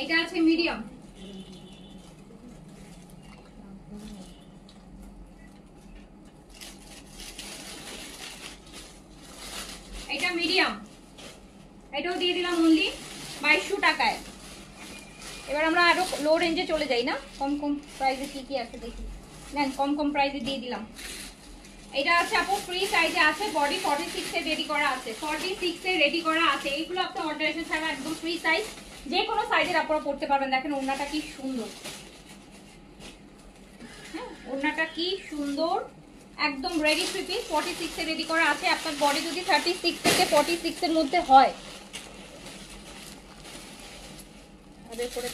এটা আছে মিডিয়াম। এটা মিডিয়াম, এটাও দিয়ে দিলাম অনলি 2200 টাকায়। এবার আমরা আরো লো রেঞ্জে চলে যাই না, কম কম প্রাইসে কি কি আছে দেখি। নেন, কম কম প্রাইসে দিয়ে দিলাম। এটা আছে আপু ফ্রি সাইজে আছে, বডি 46 এ রেডি করা আছে, 46 এ রেডি করা আছে। এইগুলো আপনি অল্টারেশন ছাড়া একদম ফ্রি সাইজ, যে কোনো সাইজের আপনারা পড়তে পারবেন। দেখেন ওড়নাটা কি সুন্দর, হ্যাঁ ওড়নাটা কি সুন্দর, একদম রেডি থ্রি পিস 46 এ রেডি করা আছে। আপনার বডি যদি 36 থেকে 46 এর মধ্যে হয়, করে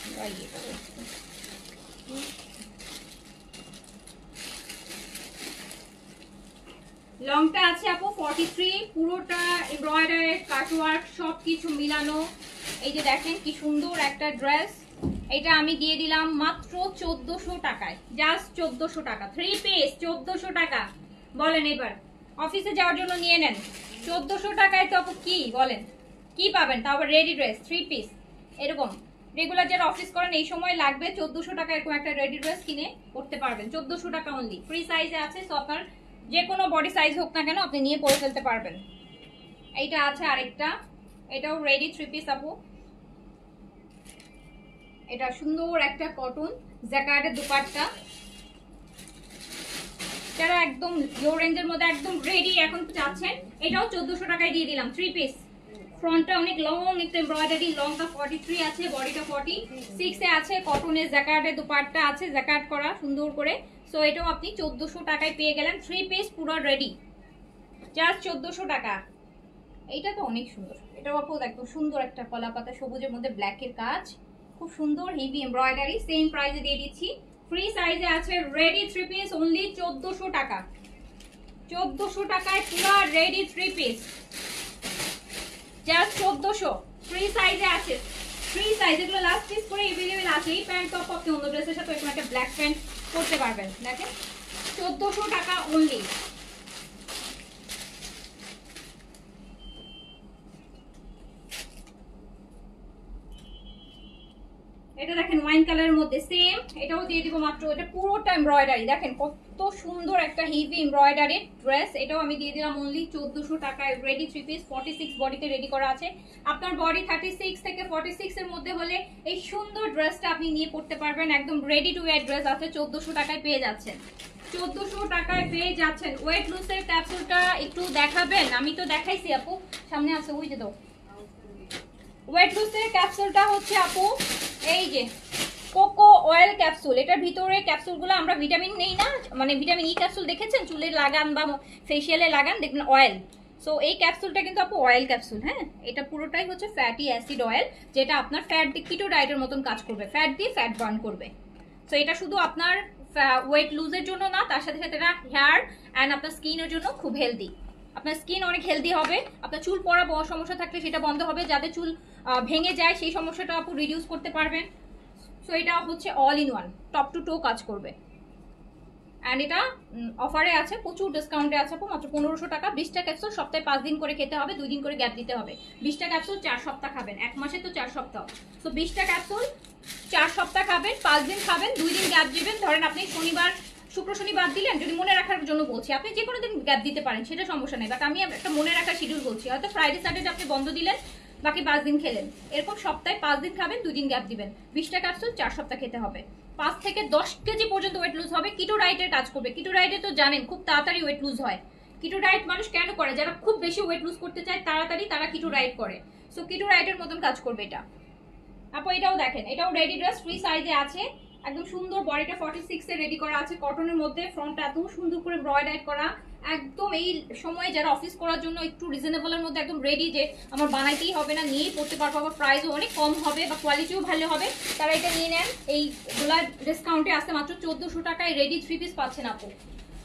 লংটা আছে আপু 43, পুরোটা এমব্রয়ডারি কাটওয়ার্ক সবকিছু মিলানো। এই যে দেখেন কি সুন্দর একটা ড্রেস, এটা আমি দিয়ে দিলাম মাত্র 1400 টাকায়, জাস্ট 1400 টাকা। 3 পিস 1400 টাকা, বলেন এবার অফিসে যাওয়ার জন্য নিয়ে নেন। 1400 টাকায় তো আপু কি বলেন, কি পাবেন? তাও আবার রেডি ড্রেস 3 পিস। এরকম রেগুলার যারা অফিস করেন এই সময় লাগবে 1400 টাকা এরকম একটা রেডি ড্রেস কিনে পড়তে পারবেন। 1400 টাকা অনলি, ফ্রি সাইজে আছে। সো আপনার যে কোনো বডি সাইজ হোক না কেন আপনি নিয়ে পরে ফেলতে পারবেন। এইটা আছে আরেকটা, এটাও রেডি 3 পিস আপু। এটা সুন্দর একটা কটন জ্যাকার্ডের দুপাট্টা, যারা একদম লো রেঞ্জের মধ্যে একদম রেডি এখন চাচ্ছেন, এটাও 1400 টাকায় দিয়ে দিলাম। 3 পিস, ফ্রন্টটা অনেক লং, একটা এমব্রয়ডারি, লংটা 43 আছে, বডিটা 46 এ আছে, কটনের জ্যাকার্ডের দুপাট্টা আছে, জ্যাকার্ড করা সুন্দর করে। সো এটাও আপনি 1400 টাকায় পেয়ে গেলেন। 3 পিস পুরো রেডি, জাস্ট 1400 টাকা। এইটা তো অনেক সুন্দর, এটাও আপু একদম সুন্দর একটা কলা পাতা সবুজের মধ্যে ব্ল্যাকের কাজ, খুব সুন্দর হেভি এমব্রয়ডারি। সেম প্রাইসে দিয়ে দিচ্ছি, ফ্রি সাইজে আছে, রেডি 3 পিস অনলি 1400 টাকা। 1400 টাকায় পুরো রেডি 3 পিস, জাস্ট 1400, ফ্রি সাইজে আছে। ফ্রি সাইজ, এগুলো লাস্ট পিস করে अवेलेबल আছে। এই প্যান্ট টপ আপনি অন্য ড্রেসের সাথে এরকম একটা ব্ল্যাক প্যান্ট পরতে পারবেন। দেখেন 1400 টাকা অনলি। এটা দেখেন ওয়াইন কালারের মধ্যে সেম, এটাও দিয়ে দিব মাত্র, এটা পুরোটা এমব্রয়ডারি। দেখেন কত সুন্দর একটা হেভি এমব্রয়ডারি ড্রেস, এটাও আমি দিয়ে দিলাম অনলি 1400 টাকায়। রেডি 3 পিস 46 বডিতে রেডি করা আছে। আপনার বডি 36 থেকে 46 এর মধ্যে হলে এই সুন্দর ড্রেসটা আপনি নিয়ে পড়তে পারবেন। একদম রেডি টু ওয়্যার ড্রেস আছে, 1400 টাকায় পেয়ে যাচ্ছেন। 1400 টাকায় পেয়ে যাচ্ছেন। ওয়েট লুজের ক্যাপসুলটা একটু দেখাবেন? আমি তো দেখাইছি আপু, সামনে আছে ওই যে। তো ওয়েট লুজের ক্যাপসুলটা হচ্ছে আপু এই যে কোকো অয়েল ক্যাপসুল। এটার ভিতরে ক্যাপসুলগুলো আমরা ভিটামিন নেই না, মানে ভিটামিন ই ক্যাপসুল দেখেছেন চুলে লাগান বা ফেসিয়ালে লাগান, দেখবেন অয়েল। সো এই ক্যাপসুলটা কিন্তু আপু অয়েল ক্যাপসুল, হ্যাঁ এটা পুরোটাই হচ্ছে ফ্যাটি অ্যাসিড অয়েল, যেটা আপনার ফ্যাট দিয়ে কিটো ডায়েটের মতন কাজ করবে, ফ্যাট দিয়ে ফ্যাট বার্ন করবে। সো এটা শুধু আপনার ওয়েট লুজের জন্য না, তার সাথে সাথে এটা হেয়ার অ্যান্ড আপনার স্কিনের জন্য খুব হেলদি। আপনার স্কিন অনেক হেলদি হবে, আপনার চুল পড়া সমস্যা থাকলে সেটা বন্ধ হবে, যাদের চুল ভেঙে যায় সেই সমস্যাটা আপু রিডিউস করতে পারবেন। সো এটা হচ্ছে all in one, top to toe কাজ করবে। অ্যান্ড এটা অফারে আছে, প্রচুর ডিসকাউন্টে আছে আপু, মাত্র 1500 টাকা। 20টা ক্যাপসুল সপ্তাহে 5 দিন করে খেতে হবে, 2 দিন করে গ্যাপ দিতে হবে। 20টা ক্যাপসুল 4 সপ্তাহ খাবেন, এক মাসে তো 4 সপ্তাহ। সো 20টা ক্যাপসুল 4 সপ্তাহ খাবেন, 5 দিন খাবেন, 2 দিন গ্যাপ দিবেন। ধরেন আপনি শনিবার শুক্র শনি বাদ দিলেন, যদি মনে রাখার জন্য বলছি, আপনি যে কোনো দিন গ্যাপ দিতে পারেন, সেটা সমস্যা নেই। বাট আমি একটা মনে রাখার শিডিউল বলছি, হয়তো ফ্রাইডে স্যাটারডে আপনি বন্ধ দিলেন, বাকি 5 দিন খেলেন, এরকম সপ্তাহে 5 দিন খাবেন, 2 দিন গ্যাপ দিবেন। 20টা ক্যাপসুল 4 সপ্তাহ খেতে হবে। 5 থেকে 10 কেজি পর্যন্ত ওয়েট লুজ হবে। কিটো ডায়েটের কাজ করবে। কিটো ডায়েটে তো জানেন খুব তাড়াতাড়ি ওয়েট লুজ হয়। কিটো ডায়েট মানুষ কেন করে? যারা খুব বেশি ওয়েট লুজ করতে চায় তাড়াতাড়ি, তারা কিটো ডায়েট করে। সো কিটো ডায়েটের মতন কাজ করবে এটা আপু। এটাও দেখেন, এটাও রেডি ড্রেস, ফ্রি সাইজে আছে। একদম সুন্দর বডিটা 46 এ রেডি করা আছে কটনের মধ্যে, ফ্রন্টটা এত সুন্দর করে এমব্রয়ডারি করা। একদম এই সময়ে যারা অফিস করার জন্য একটু রিজনেবলের মধ্যে একদম রেডি, যে আমার বানাইতেই হবে না, নিয়েই পড়তে পারবো, আবার প্রাইসও অনেক কম হবে বা কোয়ালিটিও ভালো হবে, তারা এটা নিয়ে নেন। এইগুলা ডিসকাউন্টে আসতে মাত্র 1400 টাকায় রেডি 3 পিস পাচ্ছেন আপু।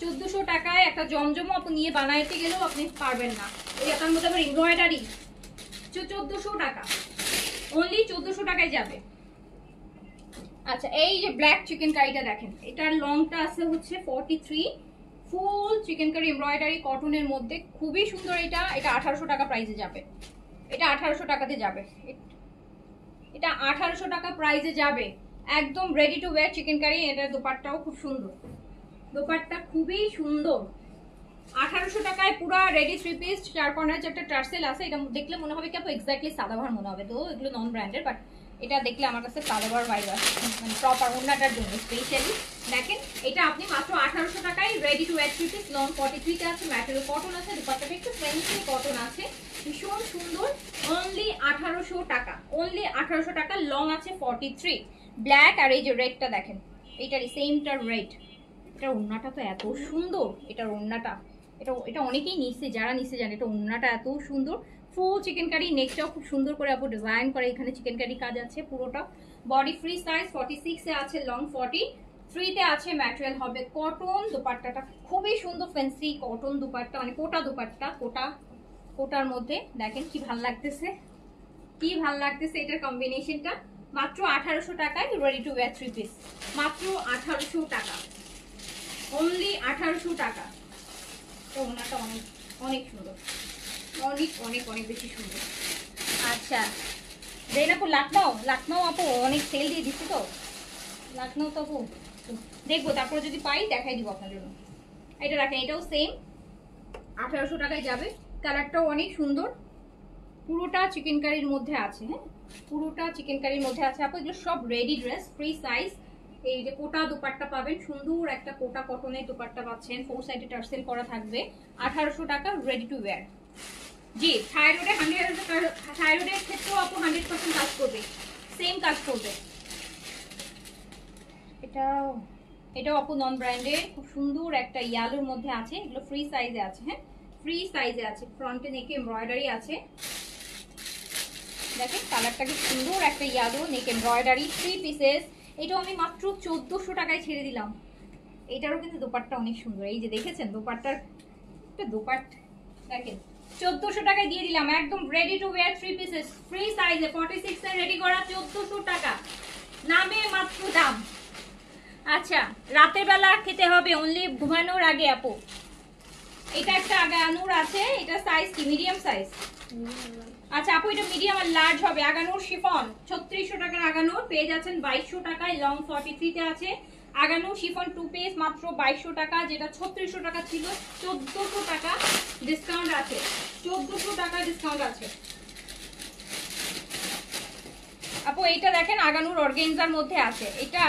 1400 টাকায় একটা জমজমও আপনি নিয়ে বানাইতে গেলেও আপনি পারবেন না। এই আপনার মধ্যে আবার এমব্রয়ডারি 1400 টাকা, অনলি 1400 টাকায় যাবে। আচ্ছা, এই যে ব্ল্যাক চিকেন কারিটা দেখেন, এটার লংটা আছে হচ্ছে 43, ফুল চিকেন কারি এমব্রয়ডারি কটনের মধ্যে, খুবই সুন্দর। এটা 1800 টাকা প্রাইসে যাবে, এটা 1800 টাকাতে যাবে, এটা 1800 টাকা প্রাইসে যাবে। একদম ready to wear chikankari. এটার দোপাট্টাও খুব সুন্দর, দোপাট্টা খুবই সুন্দর। 1800 টাকায় পুরো রেডি 3 পিস, 4 কর্নার একটা টার্সেল আছে। এটা দেখলে মনে হবে কি আপু এক্স্যাক্টলি সাদাভার মনে হবে, তো এগুলো নন ব্র্যান্ডেড, বাট এটা দেখলে আমার কাছে সাদাভার ভাইব আসে, মানে প্রপার ওন্নাটার জন্য স্পেশালি। দেখেন এটা আপনি মাত্র 1800 টাকায় ready to wire 3 piece, long 43 তে আছে, ম্যাটেরিয়াল কটন আছে, দুপাট্টাটা একটু ফ্যান্সি কটন আছে, ভীষণ সুন্দর। অনলি 1800 টাকা, অনলি 1800 টাকা। লং আছে 43, ব্ল্যাক। আর এই যে রেডটা দেখেন, এইটার সেমটার রেড। এটার ওন্নাটা তো এত সুন্দর, এটার ওন্নাটা, এটা অনেকেই নিচ্ছে, যারা নিচ্ছে জানে এটা ওন্নাটা এত সুন্দর। ফুল চিকেন কারি, নেকটাও খুব সুন্দর করে আপু ডিজাইন করে, এখানে চিকেন কারি কাজ আছে পুরোটা। বডি ফ্রি সাইজ 46 এ আছে, লং 43 তে আছে, ম্যাটেরিয়াল হবে কটন। দুপাট্টাটা খুবই সুন্দর ফ্যান্সি কটন দুপাট্টা, মানে কোটা দুপাট্টা, কোটার মধ্যে দেখেন কি ভাল লাগতেছে, কি ভাল লাগতেছে এটার কম্বিনেশনটা। মাত্র 1800 টাকায় রেডি টু ওয়্যার 3 পিস, মাত্র 1800 টাকা, অনলি 1800 টাকা। ওনাটা অনেক অনেক সুন্দর, অনেক অনেক অনেক বেশি সুন্দর। আচ্ছা, দেন আপু লাখনৌ আপু অনেক সেল দিয়ে দিচ্ছি তো, লাখনৌ তো আপু দেখবো, তারপরে যদি পাই দেখাই দিব আপনার জন্য। এটা রাখেন, এটাও সেম 1800 টাকায় যাবে। কালারটাও অনেক সুন্দর, পুরোটা চিকেন কারির মধ্যে আছে। হ্যাঁ, পুরোটা চিকেন কারির মধ্যে আছে আপু। এগুলো সব রেডি ড্রেস, ফ্রি সাইজ। এই যে কোটা দুপাট্টা পাবেন, সুন্দর একটা কোটা কটনের দুপাট্টা পাচ্ছেন, 4 সাইডে টার্সেল করা থাকবে। 1800 টাকা রেডি টু ওয়্যার। জি, থাইরয়েডে 100, থাইরয়েডের ক্ষেত্রেও আপু 100% কাজ করবে, সেম কাজ করবে। এটাও আপু নন ব্র্যান্ডেড, খুব সুন্দর একটা ইয়ালোর মধ্যে আছে। এগুলো ফ্রি সাইজে আছে। হ্যাঁ, ফ্রি সাইজে আছে, ফ্রন্টে নেকে এমব্রয়ডারি আছে। দেখেন কালারটা কি সুন্দর, একটা ইয়ালো নেক এমব্রয়ডারি, 3 পিসেস। এটাও আমি মাত্র 1400 টাকায় ছেড়ে দিলাম। এটারও কিন্তু দোপাট্টা অনেক সুন্দর, এই যে দেখেছেন দোপাট্টার দোপাট্টা দেখেন, 1400 টাকায় দিয়ে দিলাম, একদম ready to wire 3 pieces, free সাইজে 46 এর রেডি করা, 1400 টাকা, নামে মাত্র দাম। আচ্ছা, রাতের বেলা খেতে হবে অনলি ঘুমানোর আগে আপু। এটা একটা আগানুর আছে, এটা সাইজ কি মিডিয়াম সাইজ? আচ্ছা আপু, এটা মিডিয়াম আর লার্জ হবে। আগানুর শিফন 3600 টাকার আগানুর পেয়ে যাচ্ছেন 2200 টাকায়, লং 43 তে আছে। আগানুর শিফন 2 পিস মাত্র 2200 টাকা, যেটা 3600 টাকা ছিল, 1400 টাকা ডিসকাউন্ট আছে, 1400 টাকা ডিসকাউন্ট আছে আপু। এইটা দেখেন আগানুর অর্গানজার মধ্যে আছে, এটা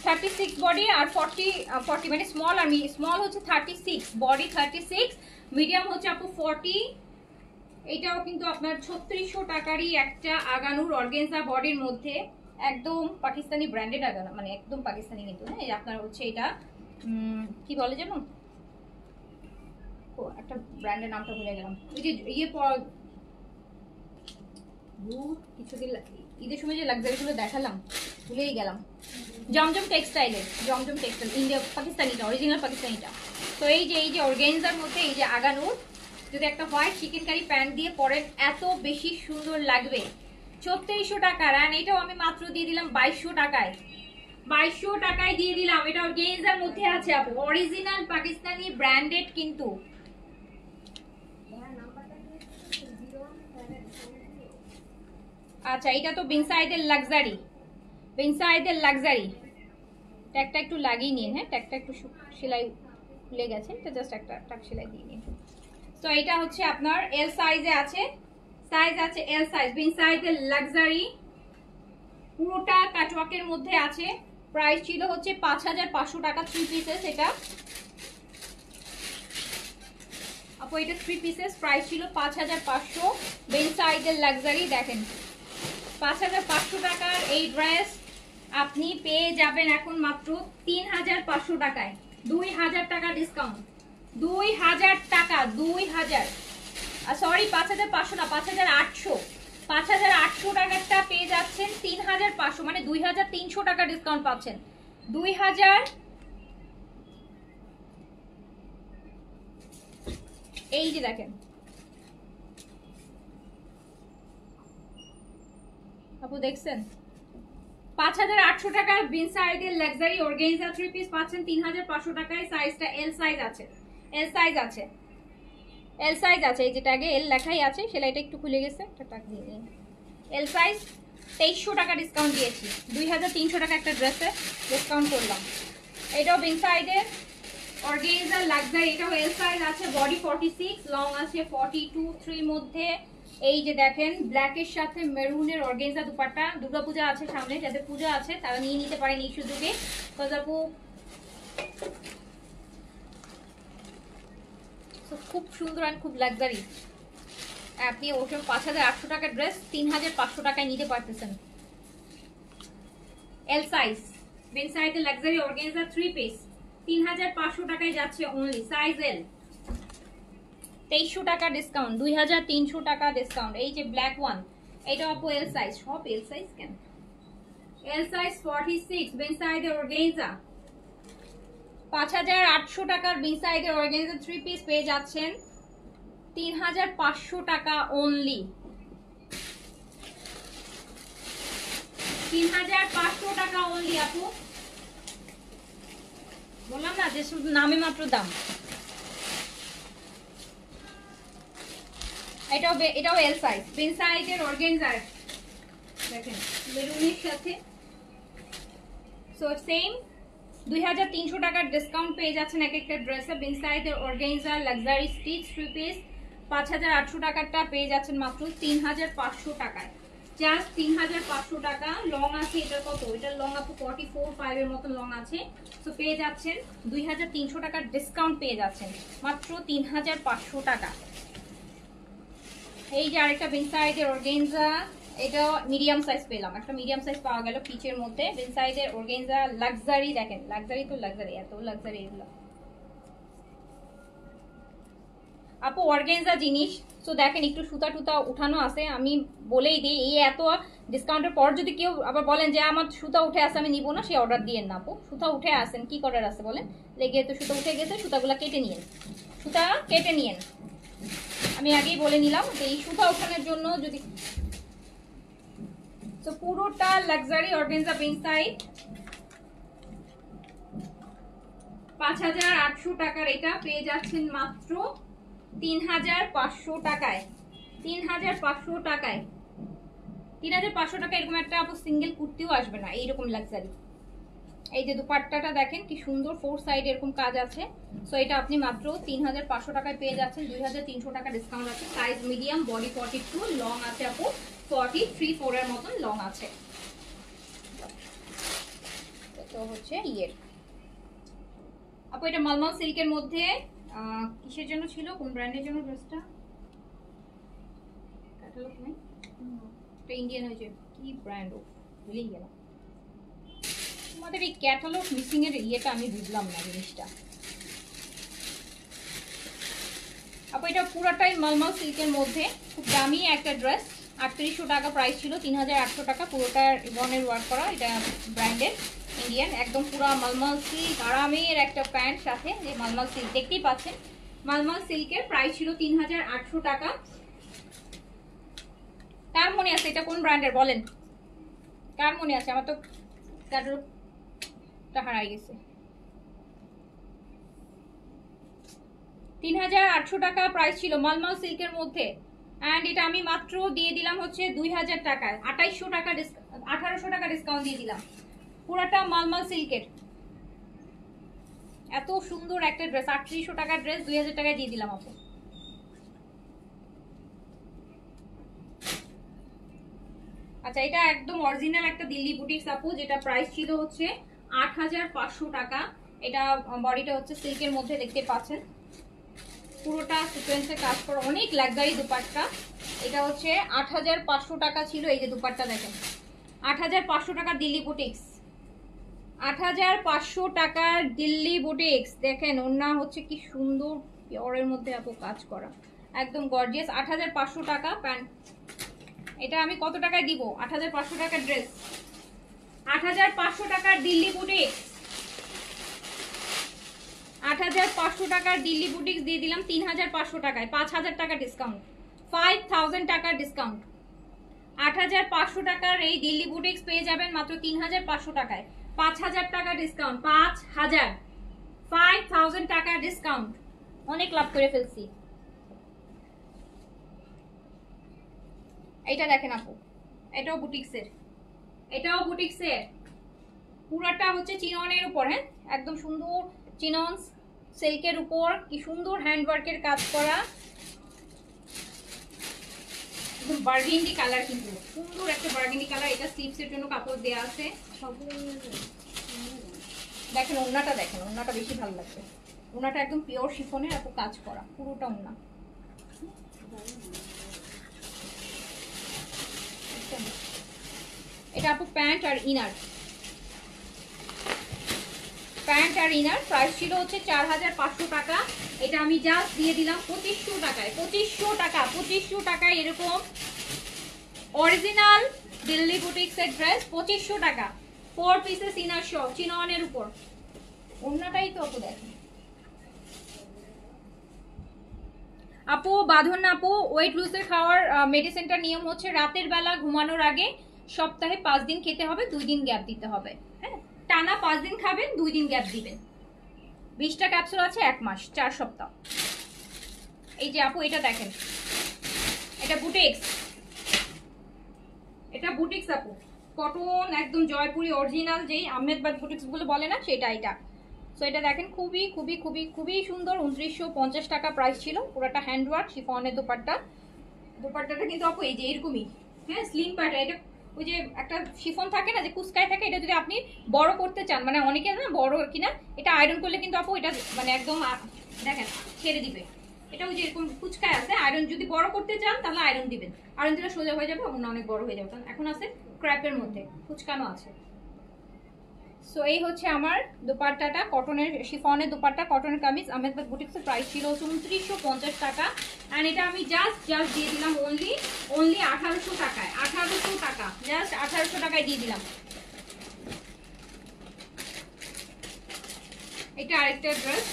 36 বডি আর 40 মানে স্মল, আর স্মল হচ্ছে 36, বডি 36, মিডিয়াম হচ্ছে আপু 40। এটাও কিন্তু আপনার 3600 টাকারই একটা আগানুর অর্গানজা বডির মধ্যে, একদম পাকিস্তানি ব্র্যান্ডেড আগানা, মানে একদম পাকিস্তানি কিন্তু। হ্যাঁ, এই আপনার হচ্ছে এটা কি বলে জানো, ও একটা ব্র্যান্ডের নামটা ভুলে গেলাম, ওই যে ইয়ে কিছুদিন ঈদের সময় যে লাক্সারিগুলো দেখালাম ভুলেই গেলাম, জমজম টেক্সটাইলের, জমজম টেক্সটাইল, ইন্ডিয়া পাকিস্তানিটা, অরিজিনাল পাকিস্তানিটা। তো এই যে অর্গানজার মধ্যে এই যে আগানুর, যদি একটা হোয়াইট চিকেন কারি প্যান্ট দিয়ে পরেন এত বেশি সুন্দর লাগবে। 3600 টাকার, আর এটাও আমি মাত্র দিয়ে দিলাম 2200 টাকায়, 2200 টাকায় দিয়ে দিলাম। এটা অর্গানজার মধ্যে আছে আপু, অরিজিনাল পাকিস্তানি ব্র্যান্ডেড কিন্তু। আচ্ছা, এটা তো বিনসাইডের লাক্সারি, বিনসাইডের লাক্সারি। ট্যাগটা একটু লাগিয়ে নিন। হ্যাঁ, ট্যাগটা একটু সেলাই খুলে গেছে, এটা জাস্ট একটা ট্যাগ সেলাই দিয়ে নিন। তো এটা হচ্ছে আপনার এল সাইজে আছে, সাইজ আছে এল সাইজ, বিনসাইডের লাক্সারি, পুরোটা কাটওয়ার্কের মধ্যে আছে। প্রাইস ছিল হচ্ছে 5500 টাকা 3 পিসেস। এটা আপু এটা 3 পিসেস, প্রাইস ছিল 5500, বিনসাইডের লাক্সারি। দেখেন 5500 টাকার এই ড্রেস আপনি পেয়ে যাবেন এখন মাত্র 3500 টাকায়। 2000 টাকা ডিসকাউন্ট, 2000 টাকা, 2000, সরি 5500 না, 5800, 5800 টাকারটা পেয়ে যাচ্ছেন 3500, মানে 2300 টাকা ডিসকাউন্ট পাচ্ছেন। 2000, এই যে দেখেন আপু দেখছেন, 5800 টাকার বিন সাইডের লাক্সারি অর্গানজা 3 পিস পাচ্ছেন 3500 টাকায়। সাইজটা এল সাইজ আছে, এল সাইজ আছে, এল সাইজ আছে, এই যে ট্যাগে এল লেখাই আছে, সেলাইটা একটু খুলে গেছে, একটা টাক দিয়ে দিন। এল সাইজ 2300 টাকা ডিসকাউন্ট দিয়েছি, 2300 টাকা একটা ড্রেসে ডিসকাউন্ট করলাম। এটাও বিন সাইডের অর্গানজা লাক্সারি, এটাও এল সাইজ আছে, বডি 46, লং আছে 42, 3 মধ্যে। এই যে দেখেন ব্ল্যাকের সাথে মেরুনের অর্গানজা দুপাট্টা। দুর্গাপূজা আছে সামনে, যাদের পূজা আছে তারা নিয়ে নিতে পারেন এই সুযোগে। আপু খুব সুন্দর আর খুব লাক্সারি। আপনি ওরকম 5800 টাকার ড্রেস 3500 টাকায় নিতে পারতেছেন। এল সাইজ বিন সাইডে লাক্সারি অর্গানজা 3 পিস 3500 টাকায় যাচ্ছে অনলি, সাইজ এল। 2300 টাকা ডিসকাউন্ট, 2300 টাকা ডিসকাউন্ট। এই যে ব্ল্যাক ওয়ান, এটা আপু এল সাইজ, সব এল সাইজ কেন? এল সাইজ 46 বিন সাইডে অর্গানজা, 5800 টাকার বিন সাইডে অর্গানজা 3 পিস পেয়ে যাচ্ছেন 3500 টাকা অনলি, 3500 টাকা অনলি আপু। বললাম না যে শুধু নামে মাত্র দাম। এটাও এল সাইজ বিন সাইডের অর্গানজার, দেখেন মেরুনের সাথে। সো সেম 2300 টাকার ডিসকাউন্ট পেয়ে যাচ্ছেন এক একটা ড্রেসে। বিন সাইডের অর্গানজা লাক্সারি স্টিচ 3 পিস 5800 টাকারটা পেয়ে যাচ্ছেন মাত্র 3500 টাকায়, জাস্ট 3500 টাকা। লং আছে এটার কত? এটার লং আপু 44-5 এর মতো লং আছে। সো পেয়ে যাচ্ছেন 2300 টাকার ডিসকাউন্ট পেয়ে যাচ্ছেন মাত্র 3500 টাকা। এই যে আরেকটা বিন সাইডের অর্গানজা, এটা মিডিয়াম সাইজ পেলাম, একটা মিডিয়াম সাইজ পাওয়া গেল পিচের মধ্যে। বিন সাইডের অর্গানজা লাক্সারি, দেখেন লাক্সারি তো লাক্সারি, এত লাক্সারি এগুলো আপু অর্গানজা জিনিস। তো দেখেন একটু সুতা টুতা উঠানো আছে, আমি বলেই দিই এই এত ডিসকাউন্টের পর যদি কেউ আবার বলেন যে আমার সুতা উঠে আসে আমি নিব না, সেই অর্ডার দিয়ে না আপু। সুতা উঠে আসেন কি করার আছে বলেন, লেগে তো সুতা উঠে গেছে, সুতাগুলা কেটে নিয়েন, সুতা কেটে নিয়েন। আমি আগেই বলে নিলাম যে এই সুতা ওঠানোর জন্য যদি। তো পুরোটা লাক্সারি অর্গানজা বিন সাইড 5800 টাকার, এটা পেয়ে যাচ্ছেন মাত্র 3500 টাকায়। 3500 টাকায়, 3500 টাকা এরকম একটা আপু সিঙ্গেল কুর্তিও আসবে না এইরকম লাক্সারি। এই যে দুপাট্টাটা দেখেন কি সুন্দর, 4 সাইড এরকম কাজ আছে। সো এটা আপনি মাত্র 3500 টাকায় পেয়ে যাচ্ছেন, 2300 টাকা ডিসকাউন্ট আছে। সাইজ মিডিয়াম, বডি 42, লং আছে আপু 43-4 এর মতন লং আছে। তো হচ্ছে ইয়ের আপু এটা মালমাল সিল্কের মধ্যে, কিসের জন্য ছিল, কোন ব্র্যান্ডের জন্য ড্রেসটা? ক্যাটালগ নেই, এটা ইন্ডিয়ান হয়েছে, কি ব্র্যান্ড ও ভুলেই গেলাম। আমাদের এই ক্যাটালগ মিসিং এর ইয়েটা আমি বুঝলাম না জিনিসটা। আপু এটা পুরোটাই মালমাল সিল্কের মধ্যে, খুব দামি একটা ড্রেস, 3800 টাকা প্রাইস ছিল, 3800 টাকা। পুরোটা রিবনের ওয়ার্ক করা, এটা ব্র্যান্ডের ইন্ডিয়ান, একদম পুরো মালমাল সিল্ক, আরামের একটা প্যান্ট সাথে, যে মালমাল সিল্ক দেখতেই পাচ্ছেন। মালমাল সিল্কের প্রাইস ছিল 3800 টাকা। কার মনে আছে এটা কোন ব্র্যান্ডের বলেন, কার মনে আছে? আমার তো ক্যাটালগটা হারাই গেছে। 3800 টাকা প্রাইস ছিল মালমাল সিল্কের মধ্যে, এন্ড এটা আমি মাত্র দিয়ে দিলাম হচ্ছে 2000 টাকায়, 2800 টাকা 1800 টাকা ডিসকাউন্ট দিয়ে দিলাম। পুরোটা মালমাল সিল্কের, এত সুন্দর একটা ড্রেস, 3800 টাকার ড্রেস 2000 টাকায় দিয়ে দিলাম আপু। আচ্ছা এটা একদম অরিজিনাল একটা দিল্লি বুটিক্স আপু, যেটা প্রাইস ছিল হচ্ছে 8500 টাকা। এটা বডিটা হচ্ছে সিল্কের মধ্যে দেখতে পাচ্ছেন, পুরোটা সিকোয়েন্সে কাজ করা, অনেক লাক্সারি দুপাট্টা। এটা হচ্ছে 8500 টাকা ছিল। এই যে দুপাট্টা দেখেন, 8500 টাকা দিল্লি বুটিক্স, 8,500 টাকার দিল্লি বুটিক্স। দেখেন ওড়না হচ্ছে কি সুন্দর পিওরের মধ্যে আপু কাজ করা, একদম গর্জিয়াস। 8,500 টাকা প্যান্ট। এটা আমি কত টাকায় দিব? 8,500 টাকার ড্রেস, 8,500 টাকার দিল্লি বুটিক্স, 8,500 টাকার দিল্লি বুটিক্স দিয়ে দিলাম 3,500 টাকায়, 5,000 টাকা ডিসকাউন্ট, 5,000 টাকার ডিসকাউন্ট। 8,500 টাকার এই দিল্লি বুটিক্স পেয়ে যাবেন মাত্র 3,500 টাকায়, 5,000 টাকা ডিসকাউন্ট, 5,000 টাকা ডিসকাউন্ট। অনেক লাভ করে ফেলছি। এটা দেখেন আপু, এটাও বুটিক্সের, এটাও বুটিক্সের, পুরাটা হচ্ছে চিননের উপর। হ্যাঁ, একদম সুন্দর চিনন সিল্কের উপর, কি সুন্দর হ্যান্ডওয়ার্কের কাজ করা, একদম বার্গেন্ডি কালার, কিন্তু সুন্দর একটা বার্গেন্ডি কালার। এটা স্লিভসের জন্য কাপড় দেয়া আছে। দেখেন ওড়নাটা, দেখেন ওড়নাটা বেশি ভালো লাগবে। ওড়নাটা একদম পিওর শিফনের আপু কাজ করা, পুরোটা ওড়না। এটা আপু প্যান্ট আর ইনার, প্যান্ট আর ইনার প্রাইস ছিল হচ্ছে 4,500 টাকা। এটা আমি জাস্ট দিয়ে দিলাম 2,500 টাকায়, 2,500 টাকা, 2,500 টাকায় এরকম অরিজিনাল দিল্লি বুটিক্সের ড্রেস 2,500 টাকা, 4 পিসেস ইনার সহ চিননের উপর। ওড়নাটাই তো আপু দেখেন। আপু বাঁধন না আপু, ওয়েট লুজের খাওয়ার মেডিসিনটার নিয়ম হচ্ছে রাতের বেলা ঘুমানোর আগে সপ্তাহে 5 দিন খেতে হবে, 2 দিন গ্যাপ দিতে হবে। হ্যাঁ, টানা 5 দিন খাবেন, 2 দিন গ্যাপ দিবেন। 20টা ক্যাপসুল আছে, 1 মাস, 4 সপ্তাহ। এই যে আপু এটা দেখেন, এটা বুটিক্স, এটা বুটিক্স আপু, কটন একদম জয়পুরি অরিজিনাল, যেই আহমেদাবাদ বুটিক্স গুলো বলে না, সেটা এটা। সো এটা দেখেন খুবই খুবই খুবই খুবই সুন্দর। 2,950 টাকা প্রাইস ছিল। পুরোটা হ্যান্ডওয়ার্ক শিফনের দোপাট্টা। দোপাট্টাটা কিন্তু আপু এই যে এরকমই, হ্যাঁ, স্লিম প্যাটার্ন। এটা ওই যে একটা শিফন থাকে না যে কুচকায় থাকে, এটা যদি আপনি বড় করতে চান, মানে অনেকে না বড় কিনা, এটা আয়রন করলে কিন্তু আপু এটা মানে একদম দেখেন ছেড়ে দিবে। এটা ওই যে এরকম কুচকায় আছে, আয়রন যদি বড় করতে চান তাহলে আয়রন দিবেন, আয়রন দিলে সোজা হয়ে যাবে, অন্য অনেক বড় হয়ে যাবে। কারণ এখন আছে ক্র্যাপের মধ্যে কুচকানো আছে। সো এই হচ্ছে আমার দোপাট্টাটা, কটনের শিফনের দোপাট্টা, কটনের কামিজ। আহমেদাবাদ বুটিক্সের প্রাইস ছিল 2,950 টাকা। অ্যান্ড এটা আমি জাস্ট দিয়ে দিলাম অনলি 1,800 টাকায়, 1,800 টাকা, জাস্ট 1,800 টাকায় দিয়ে দিলাম। এটা আরেকটা ড্রেস,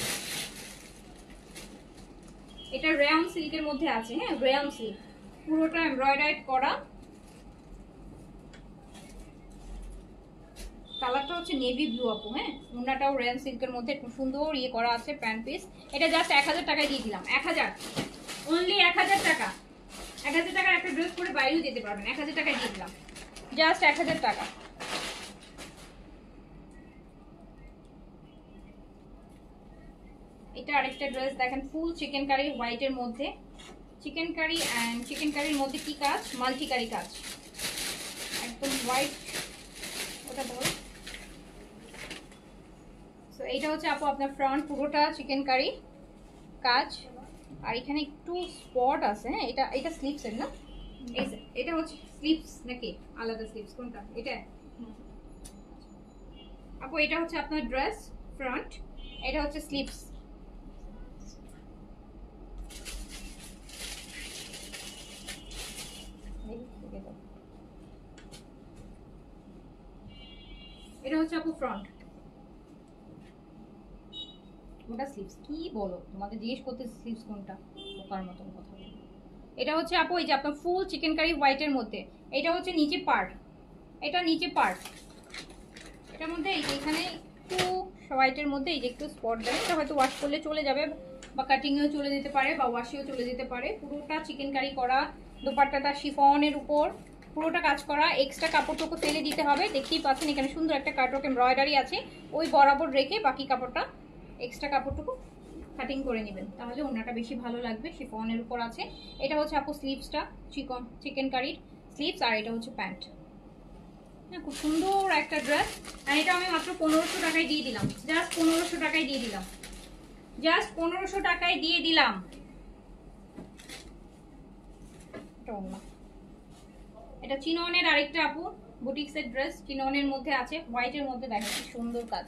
এটা রেয়ন সিল্কের মধ্যে আছে। হ্যাঁ, রেয়ন সিল্ক, পুরোটা এমব্রয়ডারি করা। কালারটা হচ্ছে নেভি ব্লু আপু। হ্যাঁ, ওড়নাটাও রেয়ন সিল্কের মধ্যে খুব সুন্দর ইয়ে করা আছে, প্যান্ট পিস। এটা জাস্ট 1,000 টাকায় দিয়ে দিলাম, 1,000, অনলি 1,000 টাকা। 1,000 টাকার একটা ড্রেস পরে বাইরেও যেতে পারবেন, 1,000 টাকায় দিয়ে দিলাম, জাস্ট 1,000 টাকা। এটা আরেকটা ড্রেস দেখেন, ফুল চিকেন কারি হোয়াইটের মধ্যে, চিকেন কারি অ্যান্ড চিকেন কারির মধ্যে কি কাজ, মাল্টি কারি কাজ, একদম হোয়াইট। ওটা বল। সো এইটা হচ্ছে আপু আপনার ফ্রন্ট, পুরোটা চিকেন কারি কাজ, আর এখানে একটু স্পট আছে। হ্যাঁ, এটা স্লিভসের না, এটা হচ্ছে স্লিভস নাকি আলাদা স্লিভস কোনটা? এটা আপু, এটা হচ্ছে আপনার ড্রেস ফ্রন্ট, এটা হচ্ছে স্লিভস। এটা হচ্ছে আপু ফ্রন্ট, ওটা স্লিভস। কি বলো, তোমাদের জিজ্ঞেস করতে স্লিভস কোনটা, বোকার মতন কথা বলো। এটা হচ্ছে আপু এই যে আপনার ফুল চিকেন কারি হোয়াইটের মধ্যে, এটা হচ্ছে নিচে পার্ট, এটা নিচে পার্ট। এটার মধ্যে এই যে এখানে একটু হোয়াইটের মধ্যে এই যে একটু স্পট দেয়, এটা হয়তো ওয়াশ করলে চলে যাবে, বা কাটিংয়েও চলে যেতে পারে, বা ওয়াশেও চলে যেতে পারে। পুরোটা চিকেন কারি করা, দোপাট্টাটা শিফনের উপর পুরোটা কাজ করা। এক্সট্রা কাপড়টুকু ফেলে দিতে হবে, দেখতেই পাচ্ছেন এখানে সুন্দর একটা কাটওয়ার্ক এমব্রয়ডারি আছে, ওই বরাবর রেখে বাকি কাপড়টা এক্সট্রা কাপড়টুকু কাটিং করে নেবেন, তাহলে ওনাটা বেশি ভালো লাগবে। শিফনের উপর আছে। এটা হচ্ছে আপু স্লিভসটা, চিকেন কারির স্লিভস, আর এটা হচ্ছে প্যান্ট। হ্যাঁ, খুব সুন্দর একটা ড্রেস। আর এটা আমি মাত্র 1,500 টাকায় দিয়ে দিলাম, জাস্ট 1,500 টাকায় দিয়ে দিলাম, জাস্ট 1,500 টাকায় দিয়ে দিলাম। এটা চিননের আরেকটা আপু, বুটিক্সের ড্রেস চিননের মধ্যে আছে, হোয়াইটের মধ্যে দেখেন কি সুন্দর কাজ,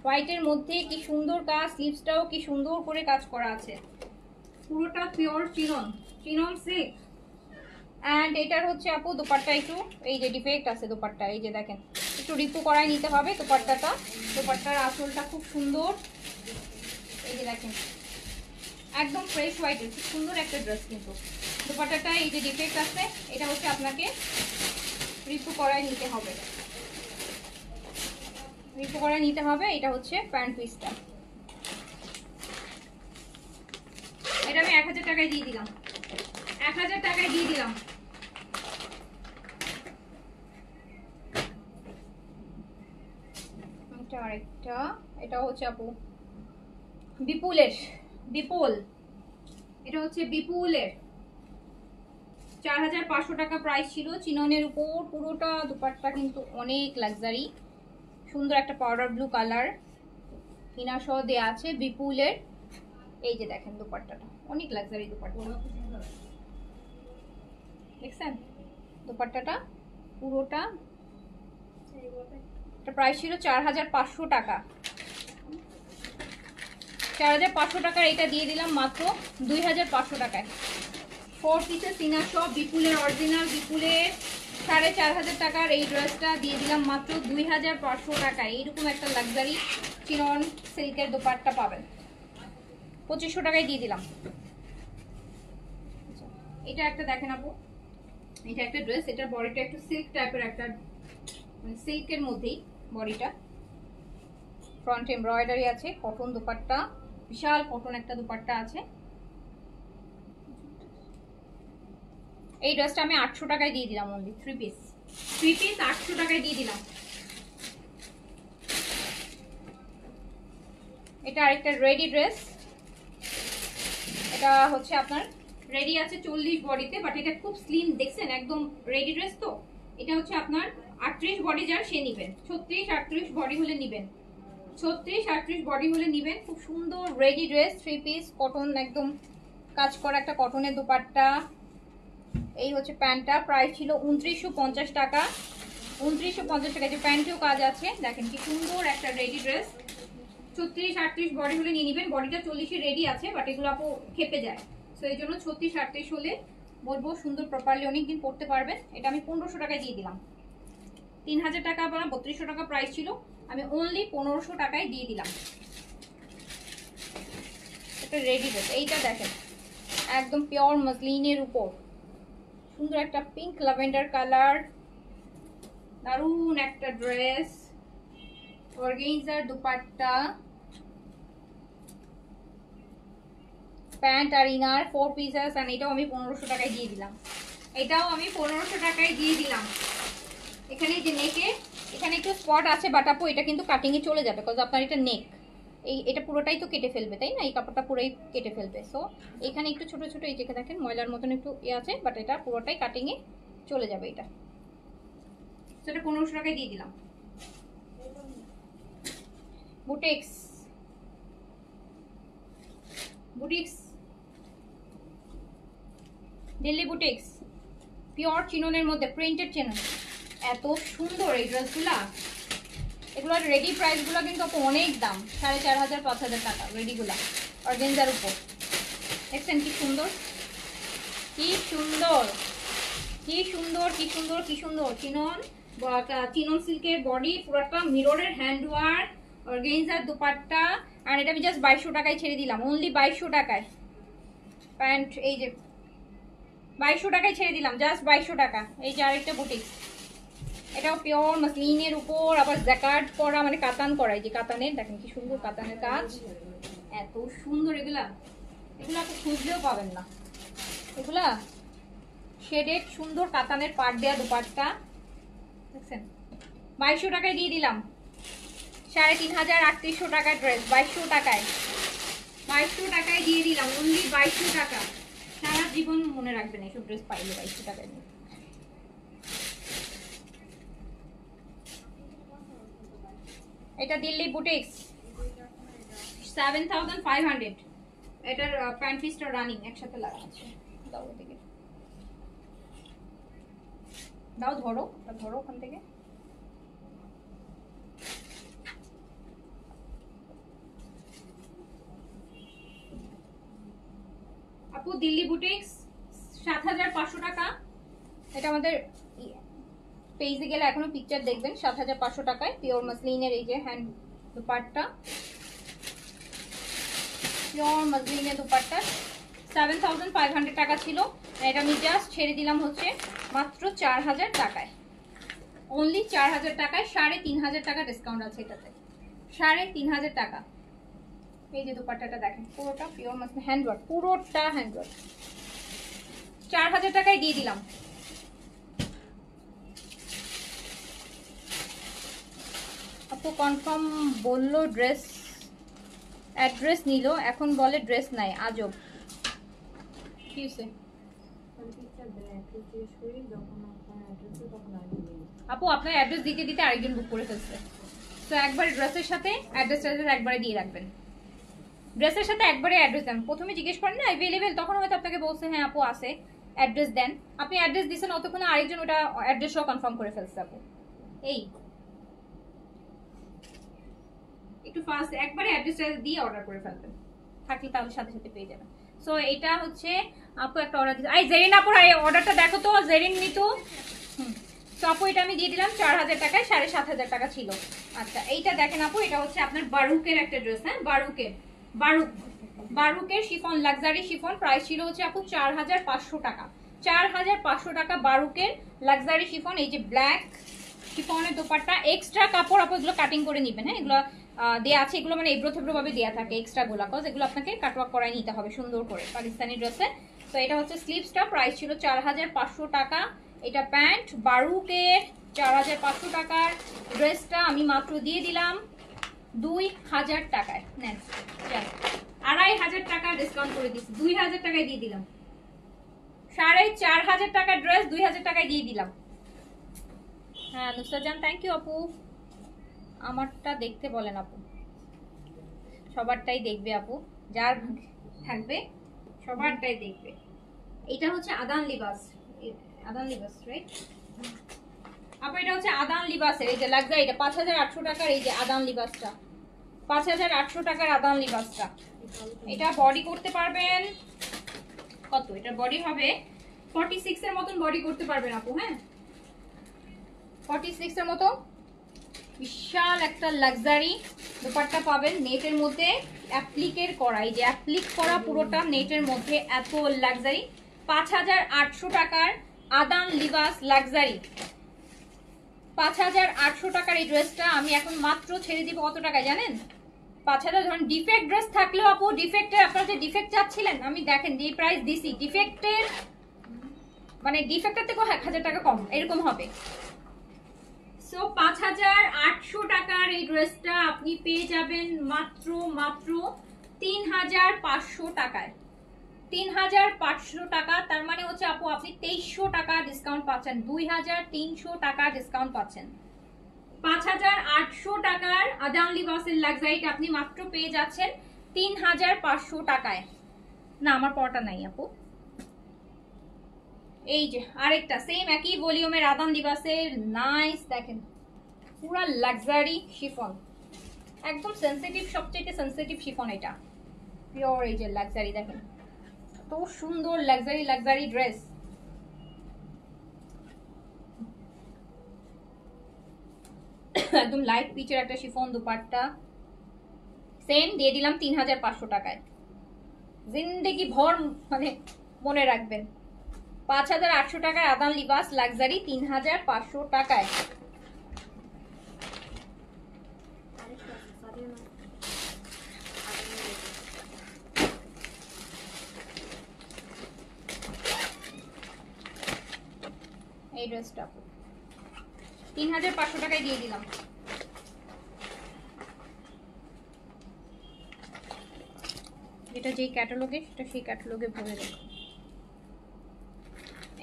হোয়াইটের মধ্যে কি সুন্দর কাজ, স্লিভসটাও কি সুন্দর করে কাজ করা আছে, পুরোটা pure chinon, chinon silk. And এটার হচ্ছে আপু দোপাট্টা একটু এই যে ডিফেক্ট আছে দোপাট্টা, এই যে দেখেন একটু রিপু করাই নিতে হবে দোপাট্টাটা। দোপাট্টার আঁচলটা খুব সুন্দর, এই যে দেখেন একদম ফ্রেশ হোয়াইটের খুব সুন্দর একটা ড্রেস, কিন্তু দোপাট্টাটা এই যে ডিফেক্ট আছে এটা হচ্ছে আপনাকে রিপু করাই নিতে হবে, রিপু করাই নিতে হবে। এটা হচ্ছে প্যান্ট পিসটা, এটা আমি 1000 টাকায় দিয়ে দিলাম, 1000 টাকায় দিয়ে দিলাম। এটা আরেকটা, এটা হচ্ছে আপু বিপুলের, বিপুল, এটা হচ্ছে বিপুলের 4500 টাকা প্রাইস ছিল, চিননের উপর পুরোটা দুপাট্টা কিন্তু অনেক লাক্সারি, সুন্দর একটা পাউডার ব্লু কালার কিনা সহ দেওয়া আছে বিপুলের। এই যে দেখেন দুপাট্টাটা অনেক লাক্সারি দুপাট্টা, দেখছেন দুপাট্টাটা পুরোটা, এটা প্রাইস ছিল 4500 টাকা, 4500 টাকার এটা দিয়ে দিলাম মাত্র 2500 টাকায়। 4 পিসের সিনা সব বিপুলের অরিজিনাল বিপুলের 4500 টাকার এই ড্রেসটা দিয়ে দিলাম মাত্র 2500 টাকায়। এইরকম একটা লাক্সারি চিনন সিল্কের দোপাট্টা পাবেন, 2500 টাকায় দিয়ে দিলাম। এটা একটা দেখেন আপু, এটা একটা ড্রেস, এটার বডিটা একটু সিল্ক টাইপের, একটা মানে সিল্কের মধ্যেই বডিটা, ফ্রন্ট এমব্রয়ডারি আছে, কটন দোপাট্টা, বিশাল কটন একটা দোপাট্টা আছে। এই ড্রেসটা আমি 800 টাকায় দিয়ে দিলাম, অনলি 3 পিস 800 টাকায় দিয়ে দিলাম। এটা আরেকটা রেডি ড্রেস, এটা হচ্ছে আপনার রেডি আছে 40 বডিতে, বাট এটা খুব স্লিম, দেখছেন একদম রেডি ড্রেস। তো এটা হচ্ছে আপনার 38 বডি যার সে নিবেন, 36 38 বডি হলে নিবেন, 36 38 বডি হলে নিবেন। খুব সুন্দর রেডি ড্রেস, 3 পিস কটন, একদম কাজ করা একটা কটনের দোপাট্টা। এই হচ্ছে প্যান্টটা, প্রাইস ছিল 2950 টাকা, 2950 টাকা। যে প্যান্টেও কাজ আছে, দেখেন কি সুন্দর একটা রেডি ড্রেস, 36 38 বডি হলে নিয়ে নিবেন। বডিটা 40 এ রেডি আছে, বাট এগুলো আপু খেপে যায়, সো এই জন্য 36 38 হলে বলবো সুন্দর প্রপারলি অনেকদিন পরতে পারবেন। এটা আমি 1500 টাকায় দিয়ে দিলাম, 3000 টাকা বা 3200 টাকা প্রাইস ছিল, আমি অনলি 1500 টাকায় দিয়ে দিলাম। এটা রেডি ড্রেস, এইটা দেখেন একদম পিওর মসলিনের উপর সুন্দর একটা পিঙ্ক ল্যাভেন্ডার কালার, দারুন একটা ড্রেস, অর্গানজার দুপাট্টা, প্যান্ট আর ইনার 4 পিসেস, আর এটাও আমি 1500 টাকায় দিয়ে দিলাম, এটাও আমি 1500 টাকায় দিয়ে দিলাম। এখানে যে নেকে এখানে একটু স্পট আছে, বাট আপু এটা কিন্তু কাটিং এ চলে যাবে, বিকজ আপনার এটা নেক, এটা পুরোটাই তো কেটে ফেলবে, তাই না? এই কাপড়টা পুরোই কেটে ফেলবে, সো এখানে একটু ছোট ছোট এই যে দেখেন ময়লার মতন একটু আছে, বাট এটা পুরোটাই কাটিং এ চলে যাবে। এটা সেটা 1500 টাকায় দিয়ে দিলাম। Boutiques, boutiques Delhi boutiques, pure চিননের মধ্যে প্রিন্টেড চিনন, এত সুন্দর এই ড্রেসগুলা। এগুলোর রেডি প্রাইসগুলো কিন্তু অনেক দাম, 4500 5000 টাকা রেডিগুলা, অর্গানজার উপর। দেখছেন কি সুন্দর, কি সুন্দর, কি সুন্দর, কি সুন্দর, কি সুন্দর চিনন, চিনন সিল্কের বডি, পুরোটা মিররের হ্যান্ড ওয়ার্ক, অর্গানজার দুপাট্টা। আর এটা আমি জাস্ট 2200 টাকায় ছেড়ে দিলাম, অনলি 2200 টাকায়। প্যান্ট এই যে 2200 টাকায় ছেড়ে দিলাম, জাস্ট 2200 টাকা। এই যে আরেকটা বুটিক্স, এটাও পিওর মসলিনের উপর, আবার জ্যাকার্ড করা, মানে কাতান করা, এই যে কাতানের, দেখেন কি সুন্দর কাতানের কাজ, এত সুন্দর। এগুলা এগুলা তো খুঁজলেও পাবেন না, এগুলা শেডেড সুন্দর কাতানের পাট দেয়া দুপাট্টা, দেখছেন 2200 টাকায় দিয়ে দিলাম। 3500 টাকার ড্রেস 2200 টাকায়, 2200 টাকায় দিয়ে দিলাম, অনলি 2200 টাকা। সারা জীবন মনে রাখবেন এইসব ড্রেস পাইলে 2200 টাকায়। এটা দিল্লি বুটিক্স 7500, এটার প্যান্ট পিসটা রানিং একসাথে লাগা আছে, দাও ওদিকে। দাও ধরো, ধরো ওখান থেকে। আপু দিল্লি বুটিক্স ৭৫০০ টাকা। এটা আমাদের পেজে গেলে এখনো পিকচার দেখবেন। ৭৫০০ টাকায় পিওর মাসলিনের এই যে হ্যান্ড দুপাট্টা, পিওর মাসলিনের দুপাট্টা ৭৫০০ টাকা ছিল। এটা আমি জাস্ট ছেড়ে দিলাম হচ্ছে মাত্র ৪০০০ টাকায়, অনলি ৪০০০ টাকায়। ৩৫০০ টাকা ডিসকাউন্ট আছে এটাতে, ৩৫০০ টাকা। এই যে দুপাট্টাটা দেখেন, পুরোটা পিওর মাসলিন হ্যান্ডওয়ার্ক, পুরোটা হ্যান্ডওয়ার্ক, ৪০০০ টাকায় দিয়ে দিলাম। আপু কনফার্ম বললো ড্রেস অ্যাড্রেস নিল, এখন বলে ড্রেস নাই, আজব। কি হয়েছে আপু? আপনার অ্যাড্রেস দিতে দিতে আরেকজন বুক করে ফেলছে, তো একবারে ড্রেসের সাথে অ্যাড্রেস একবারে দিয়ে রাখবেন। ড্রেসের সাথে একবারে অ্যাড্রেস দেন। প্রথমে জিজ্ঞেস করেন না অ্যাভেলেবেল, তখন হয়তো আপনাকে বলছে হ্যাঁ আপু আছে, অ্যাড্রেস দেন। আপনি অ্যাড্রেস দিচ্ছেন, অতক্ষণে আরেকজন ওটা অ্যাড্রেসও কনফার্ম করে ফেলছে আপু। এই একটু ফাস্ট একবারে অ্যাড্রেসটা দিয়ে অর্ডার করে ফেলবেন, থাকলে তাহলে সাথে সাথে পেয়ে যাবেন। সো এটা হচ্ছে আপু একটা অর্ডার দিচ্ছে। এই জেরিন আপুর অর্ডারটা দেখো তো, জেরিন মিতু। তো আপু এটা আমি দিয়ে দিলাম ৪০০০ টাকায়, ৭৫০০ টাকা ছিল। আচ্ছা এইটা দেখেন আপু, এটা হচ্ছে আপনার বারুকের একটা ড্রেস। হ্যাঁ বারুকের শিফন, লাক্সারি শিফন। প্রাইস ছিল হচ্ছে আপু ৪৫০০ টাকা, ৪৫০০ টাকা বারুকের লাক্সারি শিফন। এই যে ব্ল্যাক শিফনের দোপাট্টা, এক্সট্রা কাপড় আপু এগুলো কাটিং করে নেবেন। হ্যাঁ এগুলো দেয়া আছে, এগুলো মানে এব্রো থেব্রো ভাবে দেয়া থাকে এক্সট্রা গোলা, কজ এগুলো আপনাকে কাটওয়ার্ক করাই নিতে হবে সুন্দর করে পাকিস্তানি ড্রেসে। তো এটা হচ্ছে স্লিভসটা, প্রাইস ছিল ৪৫০০ টাকা। এটা প্যান্ট বারুকের ৪৫০০ টাকার ড্রেসটা আমি মাত্র দিয়ে দিলাম ২০০০ টাকায়। নেন ২৫০০ টাকা ডিসকাউন্ট করে দিচ্ছি, ২০০০ টাকায় দিয়ে দিলাম। ৪৫০০ টাকার ড্রেস ২০০০ টাকায় দিয়ে দিলাম। হ্যাঁ নুসরাত জান থ্যাংক ইউ আপু। আমারটা দেখতে বলেন আপু, সবারটাই দেখবে আপু, যার থাকবে সবারটাই দেখবে। এটা হচ্ছে আদান লিবাস, রাইট আপু? এটা হচ্ছে আদান লিবাসের এই যে লাক্সারি, এটা ৫৮০০ টাকার এই যে আদান লিবাসটা, ৫৮০০ টাকার আদান লিবাসটা। এটা বডি করতে পারবেন কত? এটা বডি হবে 46 এর মতন বডি করতে পারবেন আপু। হ্যাঁ 46 এর মতো বিশাল একটা লাক্সারি দোপাট্টা পাবেন নেটের মধ্যে, অ্যাপ্লিকের করা, এই যে অ্যাপ্লিক করা পুরোটা নেটের মধ্যে, এত লাক্সারি। ৫৮০০ টাকার আদান লিবাস লাক্সারি, ৫৮০০ টাকার এই ড্রেসটা আমি এখন মাত্র ছেড়ে দিব কত টাকায় জানেন? ৫০০০। ধরুন ডিফেক্ট ড্রেস থাকলেও আপু, ডিফেক্টের আপনারা যে ডিফেক্ট চাচ্ছিলেন আমি দেখেন যে প্রাইস দিছি, ডিফেক্টের মানে ডিফেক্টের থেকে ১০০০ টাকা কম এরকম হবে। সো ৫৮০০ টাকার এই ড্রেসটা আপনি পেয়ে যাবেন মাত্র ৩৫০০ টাকায়, ৩৫০০ টাকা। তার মানে হচ্ছে আপু আপনি ২৩০০ টাকা ডিসকাউন্ট পাচ্ছেন, ২৩০০ টাকা ডিসকাউন্ট পাচ্ছেন। ৫৮০০ টাকার আদান লিবাসের লাক্সারিটা আপনি মাত্র পেয়ে যাচ্ছেন ৩৫০০ টাকায়। না আমার পড়াটা নাই আপু। এই যে আরেকটা সেম একই ভলিউমের আদান লিবাসের নাইস, দেখেন পুরা লাক্সারি শিফন, একদম সেনসিটিভ, সবচেয়ে সেনসিটিভ শিফন এটা, পিওর এই যে লাক্সারি। দেখেন এত সুন্দর লাক্সারি ড্রেস। একদম লাইট পিচের একটা শিফন দুপাট্টা, সেম দিয়ে দিলাম ৩৫০০ টাকায়। জিন্দেগি ভর মানে মনে রাখবেন, ৫৮০০ টাকার আদান লিবাস লাক্সারি ৩৫০০ টাকায়। এই ড্রেসটা ৩৫০০ টাকায় দিয়ে দিলাম। এটা যেই ক্যাটালগে সেটা সেই ক্যাটালগে ভরে রাখো।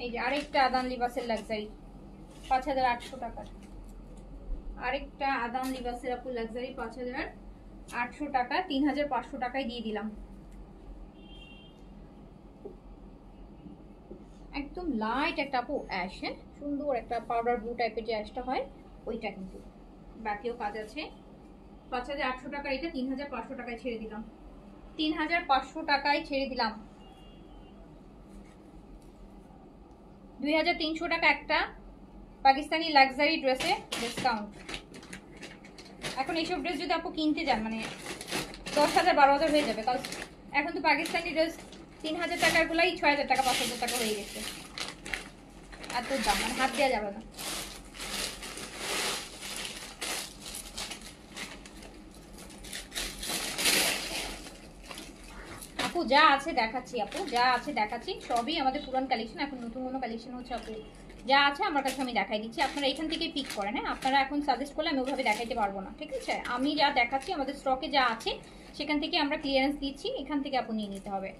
এই যে আরেকটা আদান লিবাসের লাক্সারি ৫৮০০ টাকার, আরেকটা আদান লিবাসের আপু লাক্সারি ৫৮০০ টাকা, ৩৫০০ টাকায় দিয়ে দিলাম। একদম লাইট একটা আপু অ্যাশ, হ্যাঁ, সুন্দর একটা পাউডার ব্লু টাইপের যে অ্যাশটা হয় ওইটা, কিন্তু ব্যাকেও কাজ আছে। 5800 টাকা, এটা 3500 টাকায় ছেড়ে দিলাম, 3500 টাকায় ছেড়ে দিলাম। 2300 টাকা একটা পাকিস্তানি লাক্সারি ড্রেসে ডিসকাউন্ট। এখন এইসব ড্রেস যদি আপু কিনতে যান মানে 10,000 12,000 হয়ে যাবে, কারণ এখন তো পাকিস্তানি ড্রেস 3000 টাকার গুলাই 6000 টাকা 5000 টাকা হয়ে গেছে, এত দাম মানে হাত দেওয়া যাবে না। আপু যা আছে দেখাচ্ছি, আপু যা আছে দেখাচ্ছি, সবই আমাদের পুরান কালেকশন, এখন নতুন কোনো কালেকশন হচ্ছে আপু যা আছে আমার কাছে আমি দেখাই দিচ্ছি, আপনারা এখান থেকে পিক করেন। হ্যাঁ, আপনারা এখন সাজেস্ট করলে আমি ওভাবে দেখাইতে পারবো না, ঠিক আছে? আমি যা দেখাচ্ছি আমাদের স্টকে যা আছে সেখান থেকে আমরা ক্লিয়ারেন্স দিচ্ছি, এখান থেকে আপু নিয়ে নিতে হবে।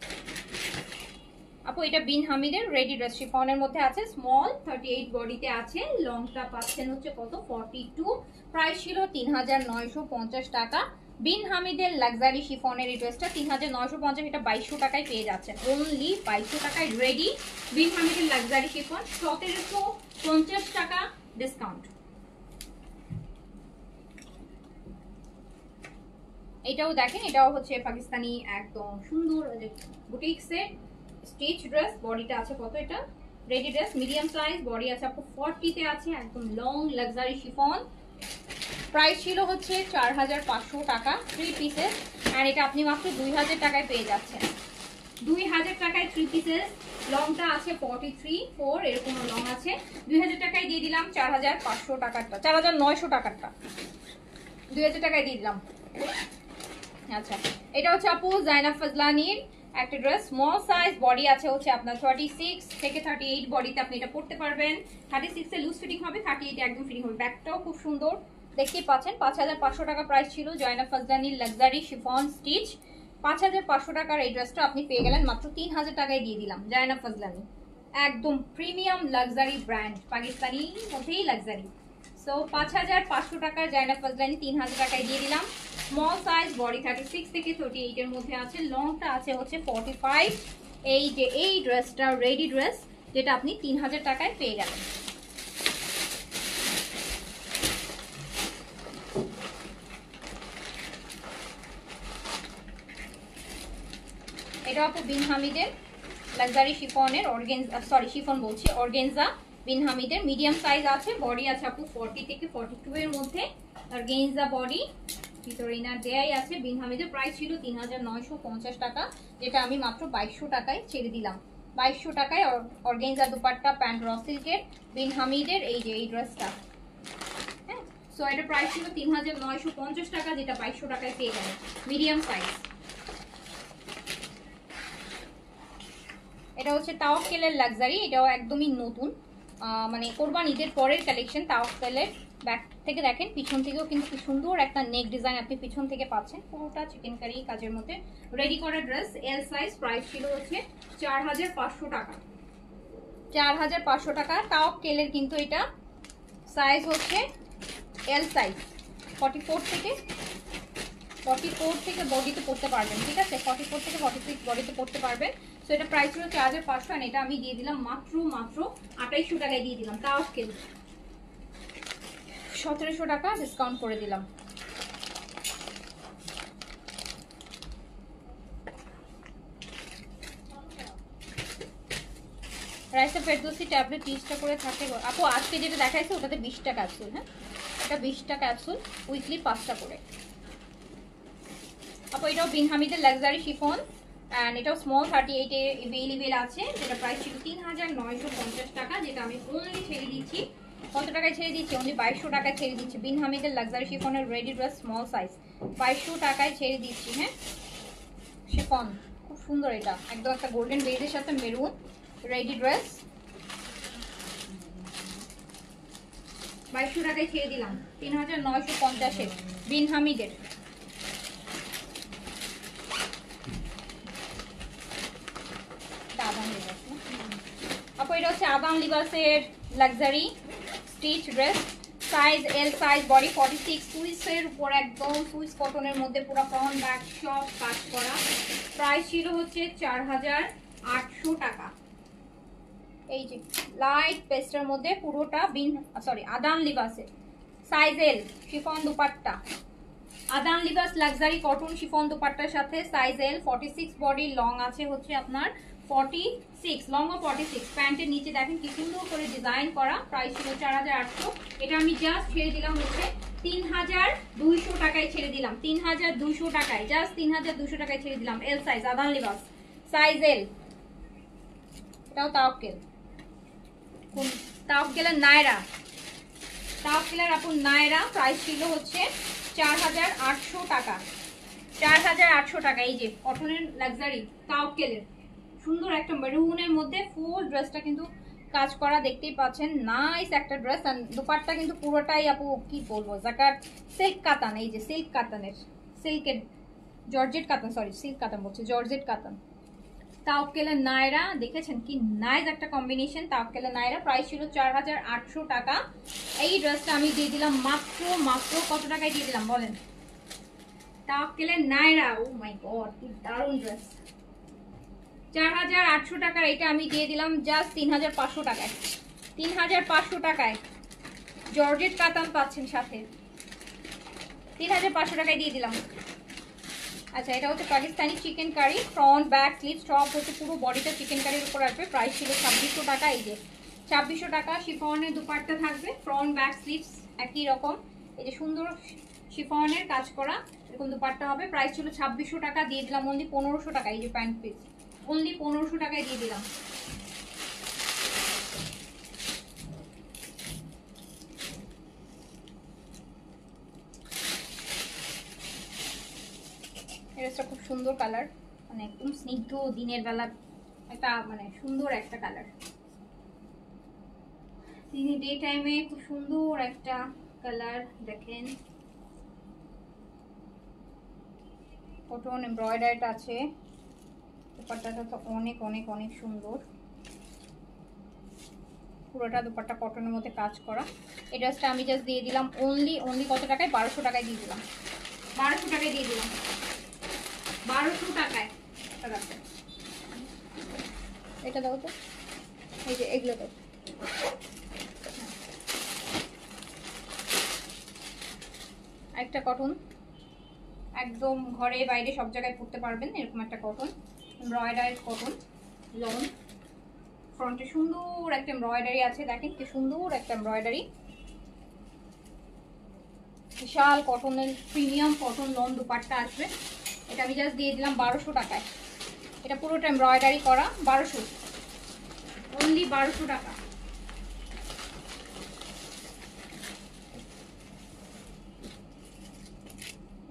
আপু এটা বিন হামিদের রেডি ড্রেস শিফনের মধ্যে আছে, স্মল 38 বডিতে আছে, লংটা পাচ্ছেন হচ্ছে কত 42, প্রাইস ছিল 3950 টাকা। বিন হামিদের লাক্সারি শিফনের এই ড্রেসটা 3950, এটা 2200 টাকায় পেয়ে যাচ্ছেন, অনলি 2200 টাকায় রেডি বিন হামিদের লাক্সারি শিফন, 1750 টাকা ডিসকাউন্ট। এটাও দেখেন, এটাও হচ্ছে পাকিস্তানি একদম সুন্দর বুটিক্সের স্টিচ ড্রেস, বডিটা আছে কত, এটা ready dress medium size, body আছে আপু 40 তে আছে, একদম লং লাক্সারি শিফন, প্রাইস ছিল হচ্ছে 4500 টাকা 3 পিসেস, আর এটা আপনি মাত্র 2000 টাকায় পেয়ে যাচ্ছেন, 2000 টাকায় 3 পিসেস, লংটা আছে 43 এরকম লং আছে, 2000 টাকায় দিয়ে দিলাম 4500 টাকারটা, 4900 টাকারটা 2000 টাকায় দিয়ে দিলাম। আচ্ছা, এটা হচ্ছে আপু জাইনাব ফজলানির একটা ড্রেস, স্মল সাইজ, বডি আছে হচ্ছে আপনার 36 থেকে 38 বডিতে আপনি এটা পড়তে পারবেন, 36 এ লুজ ফিটিং হবে, 38 এ একদম ফিটিং হবে, ব্যাকটাও খুব সুন্দর দেখতেই পাচ্ছেন। 5500 টাকা প্রাইস ছিল জয়নাব ফজলানির লাক্সারি শিফন স্টিচ, 5500 টাকার এই ড্রেসটা আপনি পেয়ে গেলেন মাত্র 3000 টাকায় দিয়ে দিলাম। জয়নাব ফজলানি একদম প্রিমিয়াম লাক্সারি ব্র্যান্ড, পাকিস্তানি মধ্যেই লাক্সারি, সো 5500 টাকার জয়নাব ফজলানি 3000 টাকায় দিয়ে দিলাম। স্মল সাইজ, বডি 36 থেকে 38 এর মধ্যে আছে, লংটা আছে হচ্ছে 45, এই যে এই ড্রেসটা রেডি ড্রেস যেটা আপনি 3000 টাকায় পেয়ে গেলেন। এটা আপু বিন হামিদের লাক্সারি শিফনের অর্গেনজা, সরি শিফন বলছি, অর্গেনজা বিন হামিদের মিডিয়াম সাইজ আছে, বডি আছে আপু 40 থেকে 42 এর মধ্যে, অর্গেনজা বডি, ভিতরে ইনার দেয়াই আছে। বিন হামিদের প্রাইস ছিল 3950 টাকা, যেটা আমি মাত্র 2200 টাকায় ছেড়ে দিলাম। 2200 টাকায় অর্গেনজা দুপাট্টা, প্যান্ট র সিল্কের, বিন হামিদের এই যে এই ড্রেসটা, হ্যাঁ, সো এটা প্রাইস ছিল 3950 টাকা, যেটা 2200 টাকায় পেয়ে গেলেন, মিডিয়াম সাইজ। এটা হচ্ছে তাওয়াক্কেলের লাক্সারি, এটাও একদমই নতুন, মানে কোরবান ঈদের পরের কালেকশন। তাওয়াক্কেলের ব্যাক থেকে দেখেন, পিছন থেকেও কিন্তু কি সুন্দর একটা নেক ডিজাইন আপনি পিছন থেকে পাচ্ছেন, পুরোটা চিকেন কারি কাজের মধ্যে রেডি করা ড্রেস, এল সাইজ, প্রাইস ছিল হচ্ছে 4500 টাকা, 4500 টাকা। তাওয়াক্কেলের কিন্তু এটা সাইজ হচ্ছে এল সাইজ, 44 থেকে বডিতে পড়তে পারবেন, ঠিক আছে, 44 থেকে 46 বডিতে পড়তে পারবেন। সো এটা প্রাইস ছিল 4500, আর এটা আমি দিয়ে দিলাম মাত্র 2800 টাকায় দিয়ে দিলাম। তাওয়াক্কেল 1700 টাকা ডিসকাউন্ট করে দিলাম। রাইসা ফেরদৌসি ট্যাবলেট 30টা করে থাকে আপু, আজকে যেটা দেখাইছে ওটাতে 20টা ক্যাপসুল, হ্যাঁ, এটা 20টা ক্যাপসুল, উইকলি 5টা করে। আপু এটাও বিন হামিদের লাক্সারি শিফন, অ্যান্ড এটাও স্মল 38 এ এভেইলেবল আছে, যেটা প্রাইস ছিল 3950 টাকা, যেটা আমি অনলি ছেড়ে দিচ্ছি, কত টাকায় ছেড়ে দিচ্ছি, অনলি 2200 টাকায় ছেড়ে দিচ্ছি। বিন হামিদের লাক্সারি শিফনের রেডি ড্রেস স্মল সাইজ 2200 টাকায় ছেড়ে দিচ্ছি, হ্যাঁ, শিফন খুব সুন্দর, এটা একদম একটা গোল্ডেন বেজের সাথে মেরুন রেডি ড্রেস, 2200 টাকায় ছেড়ে দিলাম, 3950 বিন হামিদের। আপু এটা হচ্ছে আবাং লিবাসের luxury stitch dress, size L size, body 46, সুইসের উপর একদম সুইস কটনের মধ্যে পুরো ফ্রন্ট ব্যাক সব কাজ করা, প্রাইস ছিল হচ্ছে 4800 টাকা, এই যে লাইট পেস্টের মধ্যে পুরোটা আদান লিবাসের সাইজ এল শিফন দুপাট্টা, আদান লিবাস লাক্সারি কটন শিফন দুপাট্টার সাথে সাইজ এল 46 বডি, লং আছে হচ্ছে আপনার 46, লং ও 46। প্যান্টের নিচে দেখেন কি সুন্দর করে ডিজাইন করা, প্রাইস ছিল 4800। এটা আমি জাস্ট ছেড়ে দিলাম হচ্ছে 3200 টাকায় ছেড়ে দিলাম, 3200 টাকায়, জাস্ট 3200 টাকায় ছেড়ে দিলাম। এল সাইজ আদান লিবাস সাইজ এল, এটাও তাওয়াক্কেল, তাওয়াক্কেলের নায়রা, তাওয়াক্কেলের আপু নায়রা, প্রাইস ছিল হচ্ছে 4800 টাকা, 4800 টাকা। এই যে কটনের লাক্সারি তাওয়াক্কেলের সুন্দর একটা মেরুনের মধ্যে ফুল ড্রেসটা কিন্তু কাজ করা, দেখতেই পাচ্ছেন নাইস একটা ড্রেস। আর দুপাট্টা কিন্তু পুরোটাই আপু কি বলবো জাকাত সিল্ক কাতান, এই যে সিল্ক কাতানের, সিল্কের জর্জেট কাতান, সরি সিল্ক কাতান বলছে, জর্জেট কাতান। তাওয়াক্কেলের নায়রা দেখেছেন কি নাইস একটা কম্বিনেশন, তাওয়াক্কেলের নায়রা, প্রাইস ছিল 4800 টাকা। এই ড্রেসটা আমি দিয়ে দিলাম মাত্র মাত্র কত টাকায় দিয়ে দিলাম বলেন? তাওয়াক্কেলের নায়রা, ও মাই গড কি দারুণ ড্রেস, 4800 টাকার এটা আমি দিয়ে দিলাম জাস্ট 3500 টাকায়, 3500 টাকায় জর্জেট কাতান পাচ্ছেন সাথে, 3500 টাকায় দিয়ে দিলাম। আচ্ছা, এটা হচ্ছে Pakistani chikankari, front back sleeve সব হচ্ছে, পুরো বডিটা চিকেন কারির উপর আসবে, প্রাইস ছিল 2600 টাকা। এই যে 2600 টাকা, শিফনের দুপাট্টা থাকবে, ফ্রন্ট ব্যাক স্লিভস একই রকম, এই যে সুন্দর শিফনের কাজ করা এরকম দুপাট্টা হবে, প্রাইস ছিল 2600 টাকা, দিয়ে দিলাম অনলি 1500 টাকা। এই যে প্যান্ট পিস অনলি 1500 টাকায় দিয়ে দিলাম। এটা খুব সুন্দর কালার, মানে একদম স্নিগ্ধ দিনের বেলা একটা মানে সুন্দর একটা কালার, ডে টাইমে খুব সুন্দর একটা কালার। দেখেন কটন এমব্রয়ডারি আছে, দুপাট্টাটা তো অনেক অনেক অনেক সুন্দর, পুরোটা দুপাট্টা কটনের মধ্যে কাজ করা। এই ড্রেসটা আমি জাস্ট দিয়ে দিলাম অনলি কত টাকায়? 1200 টাকায় দিয়ে দিলাম, 1200 টাকায় দিয়ে দিলাম, 1200 টাকায়। এটা দাও তো, এই যে এগুলো দাও। একটা কটন একদম ঘরে বাইরে সব জায়গায় পরতে পারবেন এরকম একটা কটন, এমব্রয়ডারি কটন, লং, ফ্রন্টে সুন্দর একটা এমব্রয়ডারি আছে, দেখেন কি সুন্দর একটা এমব্রয়ডারি, বিশাল কটনের প্রিমিয়াম কটন লং দুপাট্টা আসবে। এটা আমি জাস্ট দিয়ে দিলাম 1200 টাকায়, এটা পুরোটা এমব্রয়ডারি করা, 1200, অনলি 1200 টাকা।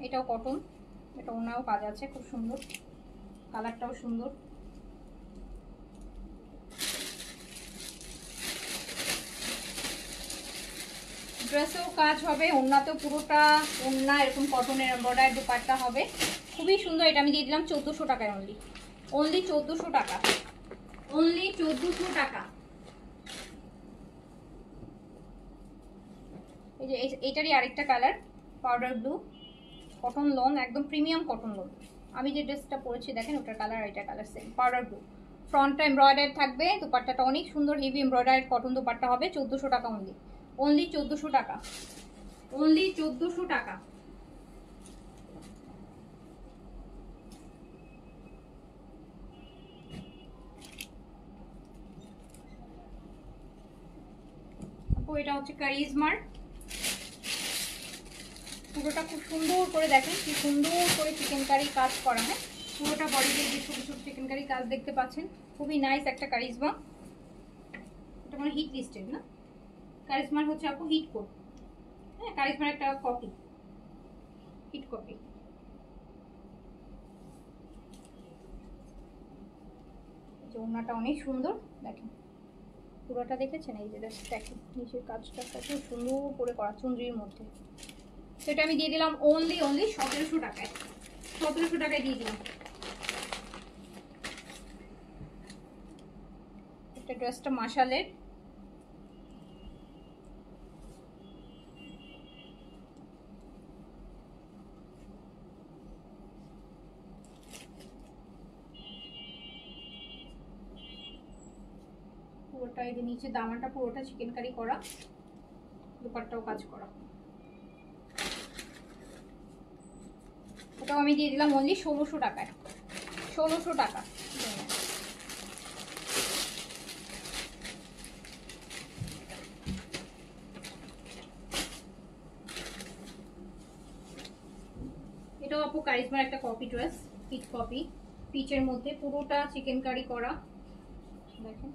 এটাও কটন, এটা ওনাও কাজ আছে, খুব সুন্দর, কালারটাও সুন্দর। ড্রেসেও কাজ হবে, ওন্নাতেও পুরোটা ওন্না এরকম কটনের এমব্রয়ডারি দুপাট্টা হবে, খুবই সুন্দর। এটা আমি দিয়ে দিলাম 1400 টাকায়, অনলি 1400 টাকা, অনলি 1400 টাকা। এই যে এইটারই আরেকটা colour powder blue, cotton long, একদম প্রিমিয়াম কটন লং। আমি যে ড্রেসটা পরেছি দেখেন ওটার কালার, এটা কালার সেম, পাউডার ব্লু, ফ্রন্টটা এমব্রয়ডারি থাকবে, দুপাট্টাটা অনেক সুন্দর হেভি এমব্রয়ডারি কটন দুপাট্টা হবে, 1400 টাকা অনলি, অনলি 1400 টাকা, অনলি 1400 টাকা। এটা হচ্ছে কারিজমার, পুরোটা খুব সুন্দর করে দেখেন কি সুন্দর করে চিকেন কারি কাজ করা, হ্যাঁ পুরোটা বডিতে যে ছোট ছোট চিকেন কারি কাজ দেখতে পাচ্ছেন, খুবই নাইস একটা কারিজমা। এটা মানে হিট লিস্টেড না, কারিজমার হচ্ছে আপু হিট কোড, হ্যাঁ কারিজমার একটা কপি, হিট কপি। ওড়নাটা অনেক সুন্দর, দেখেন পুরোটা দেখেছেন, এই যে দেখেন নিচের কাজটা কত সুন্দর করে করা চুনরির মধ্যে। সেটা আমি দিয়ে দিলাম অনলি 1700 টাকায়, 1700 টাকায় দিয়ে দিলাম। একটা ড্রেসটা মাশালের, পুরোটা এই যে নিচে দামানটা পুরোটা চিকেন কারি করা, দুপাট্টাও কাজ করা। এটাও আমি দিয়ে দিলাম অনলি 1600 টাকায়, 1600 টাকা। এটাও আপু কারিজমার একটা কপি ড্রেস, পিচ কপি, পিচের মধ্যে পুরোটা চিকেন কারি করা। দেখেন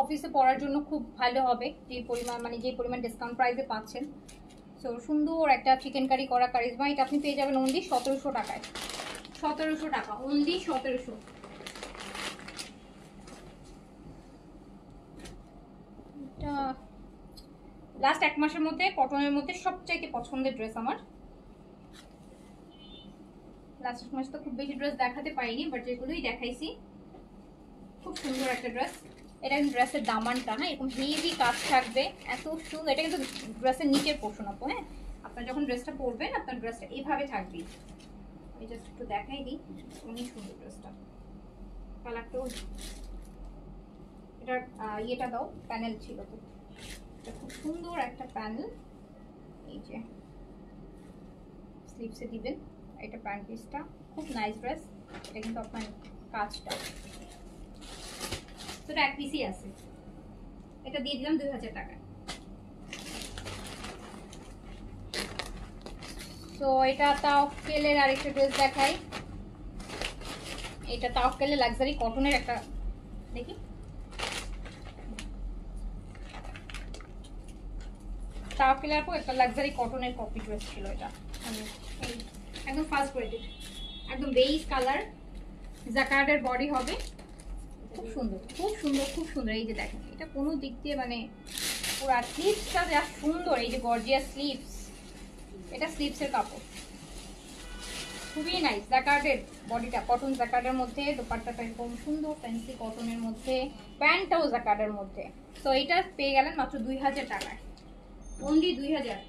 অফিসে পরার জন্য খুব ভালো হবে, যে পরিমাণ মানে যে পরিমাণ ডিসকাউন্ট প্রাইসে পাচ্ছেন। সো সুন্দর একটা চিকেন কারি করা কারিজমা, এটা আপনি পেয়ে যাবেন অনলি 1700 টাকায়, 1700 টাকা, অনলি 1700। এটা লাস্ট 1 মাসের মধ্যে কটনের মধ্যে সবচাইতে পছন্দের ড্রেস আমার। লাস্ট 1 মাস তো খুব বেশি ড্রেস দেখাতে পাইনি, বাট যেগুলোই দেখাইছি খুব সুন্দর একটা ড্রেস। এটা কিন্তু ড্রেসের দামানটা, হ্যাঁ এরকম হেভি কাজ থাকবে, এত সুন্দর। এটা কিন্তু ড্রেসের নিচের পোর্শন আপু, হ্যাঁ আপনার যখন ড্রেসটা পরবেন আপনার ড্রেসটা এইভাবে থাকবে। আমি জাস্ট একটু দেখাই দিই, অনেক সুন্দর ড্রেসটা, কালারটাও। এটার ইয়েটা দাও, প্যানেল ছিল তো, এটা খুব সুন্দর একটা প্যানেল। এই যে স্লিপসে দিবেন, এটা প্যান্ট পিসটা খুব নাইস ড্রেস। এটা কিন্তু আপনার কাজটা তো এক পিসই আছে, এটা দিয়ে দিলাম 2000 টাকা। তো এটা তাওকেলের আরেকটা ড্রেস দেখাই। এটা তাওকেলের লাক্সারি কটনের একটা, দেখি তাওকেলের আপু একটা লাক্সারি কটনের কপি ড্রেস ছিল এটা, এই একদম ফার্স্ট কোয়ালিটি, একদম বেজ কালার, জাকার্ডের বডি হবে, খুব সুন্দর খুব সুন্দর খুব সুন্দর। এই যে দেখেন এটা কোনো দিক দিয়ে মানে পুরো স্লিভসটা যা সুন্দর, এই যে গর্জিয়াস স্লিভস, এটা স্লিভসের কাপড়, খুবই নাইস। জাকার্ডের বডিটা কটন জাকার্ডের মধ্যে, দোপাট্টাটা এরকম সুন্দর ফ্যান্সি কটনের মধ্যে, প্যান্টটাও জাকার্ডের মধ্যে। তো এটা পেয়ে গেলেন মাত্র 2000 টাকায়, অনলি 2000।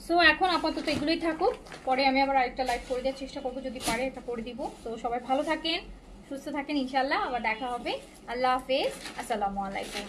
সো এখন আপাতত এগুলোই থাকুক, পরে আমি আবার আরেকটা লাইভ করে দেওয়ার চেষ্টা করবো, যদি পারে এটা করে দিব। তো সবাই ভালো থাকেন, সুস্থ থাকেন, ইনশাল্লাহ আবার দেখা হবে। আল্লাহ হাফেজ, আসসালামু আলাইকুম।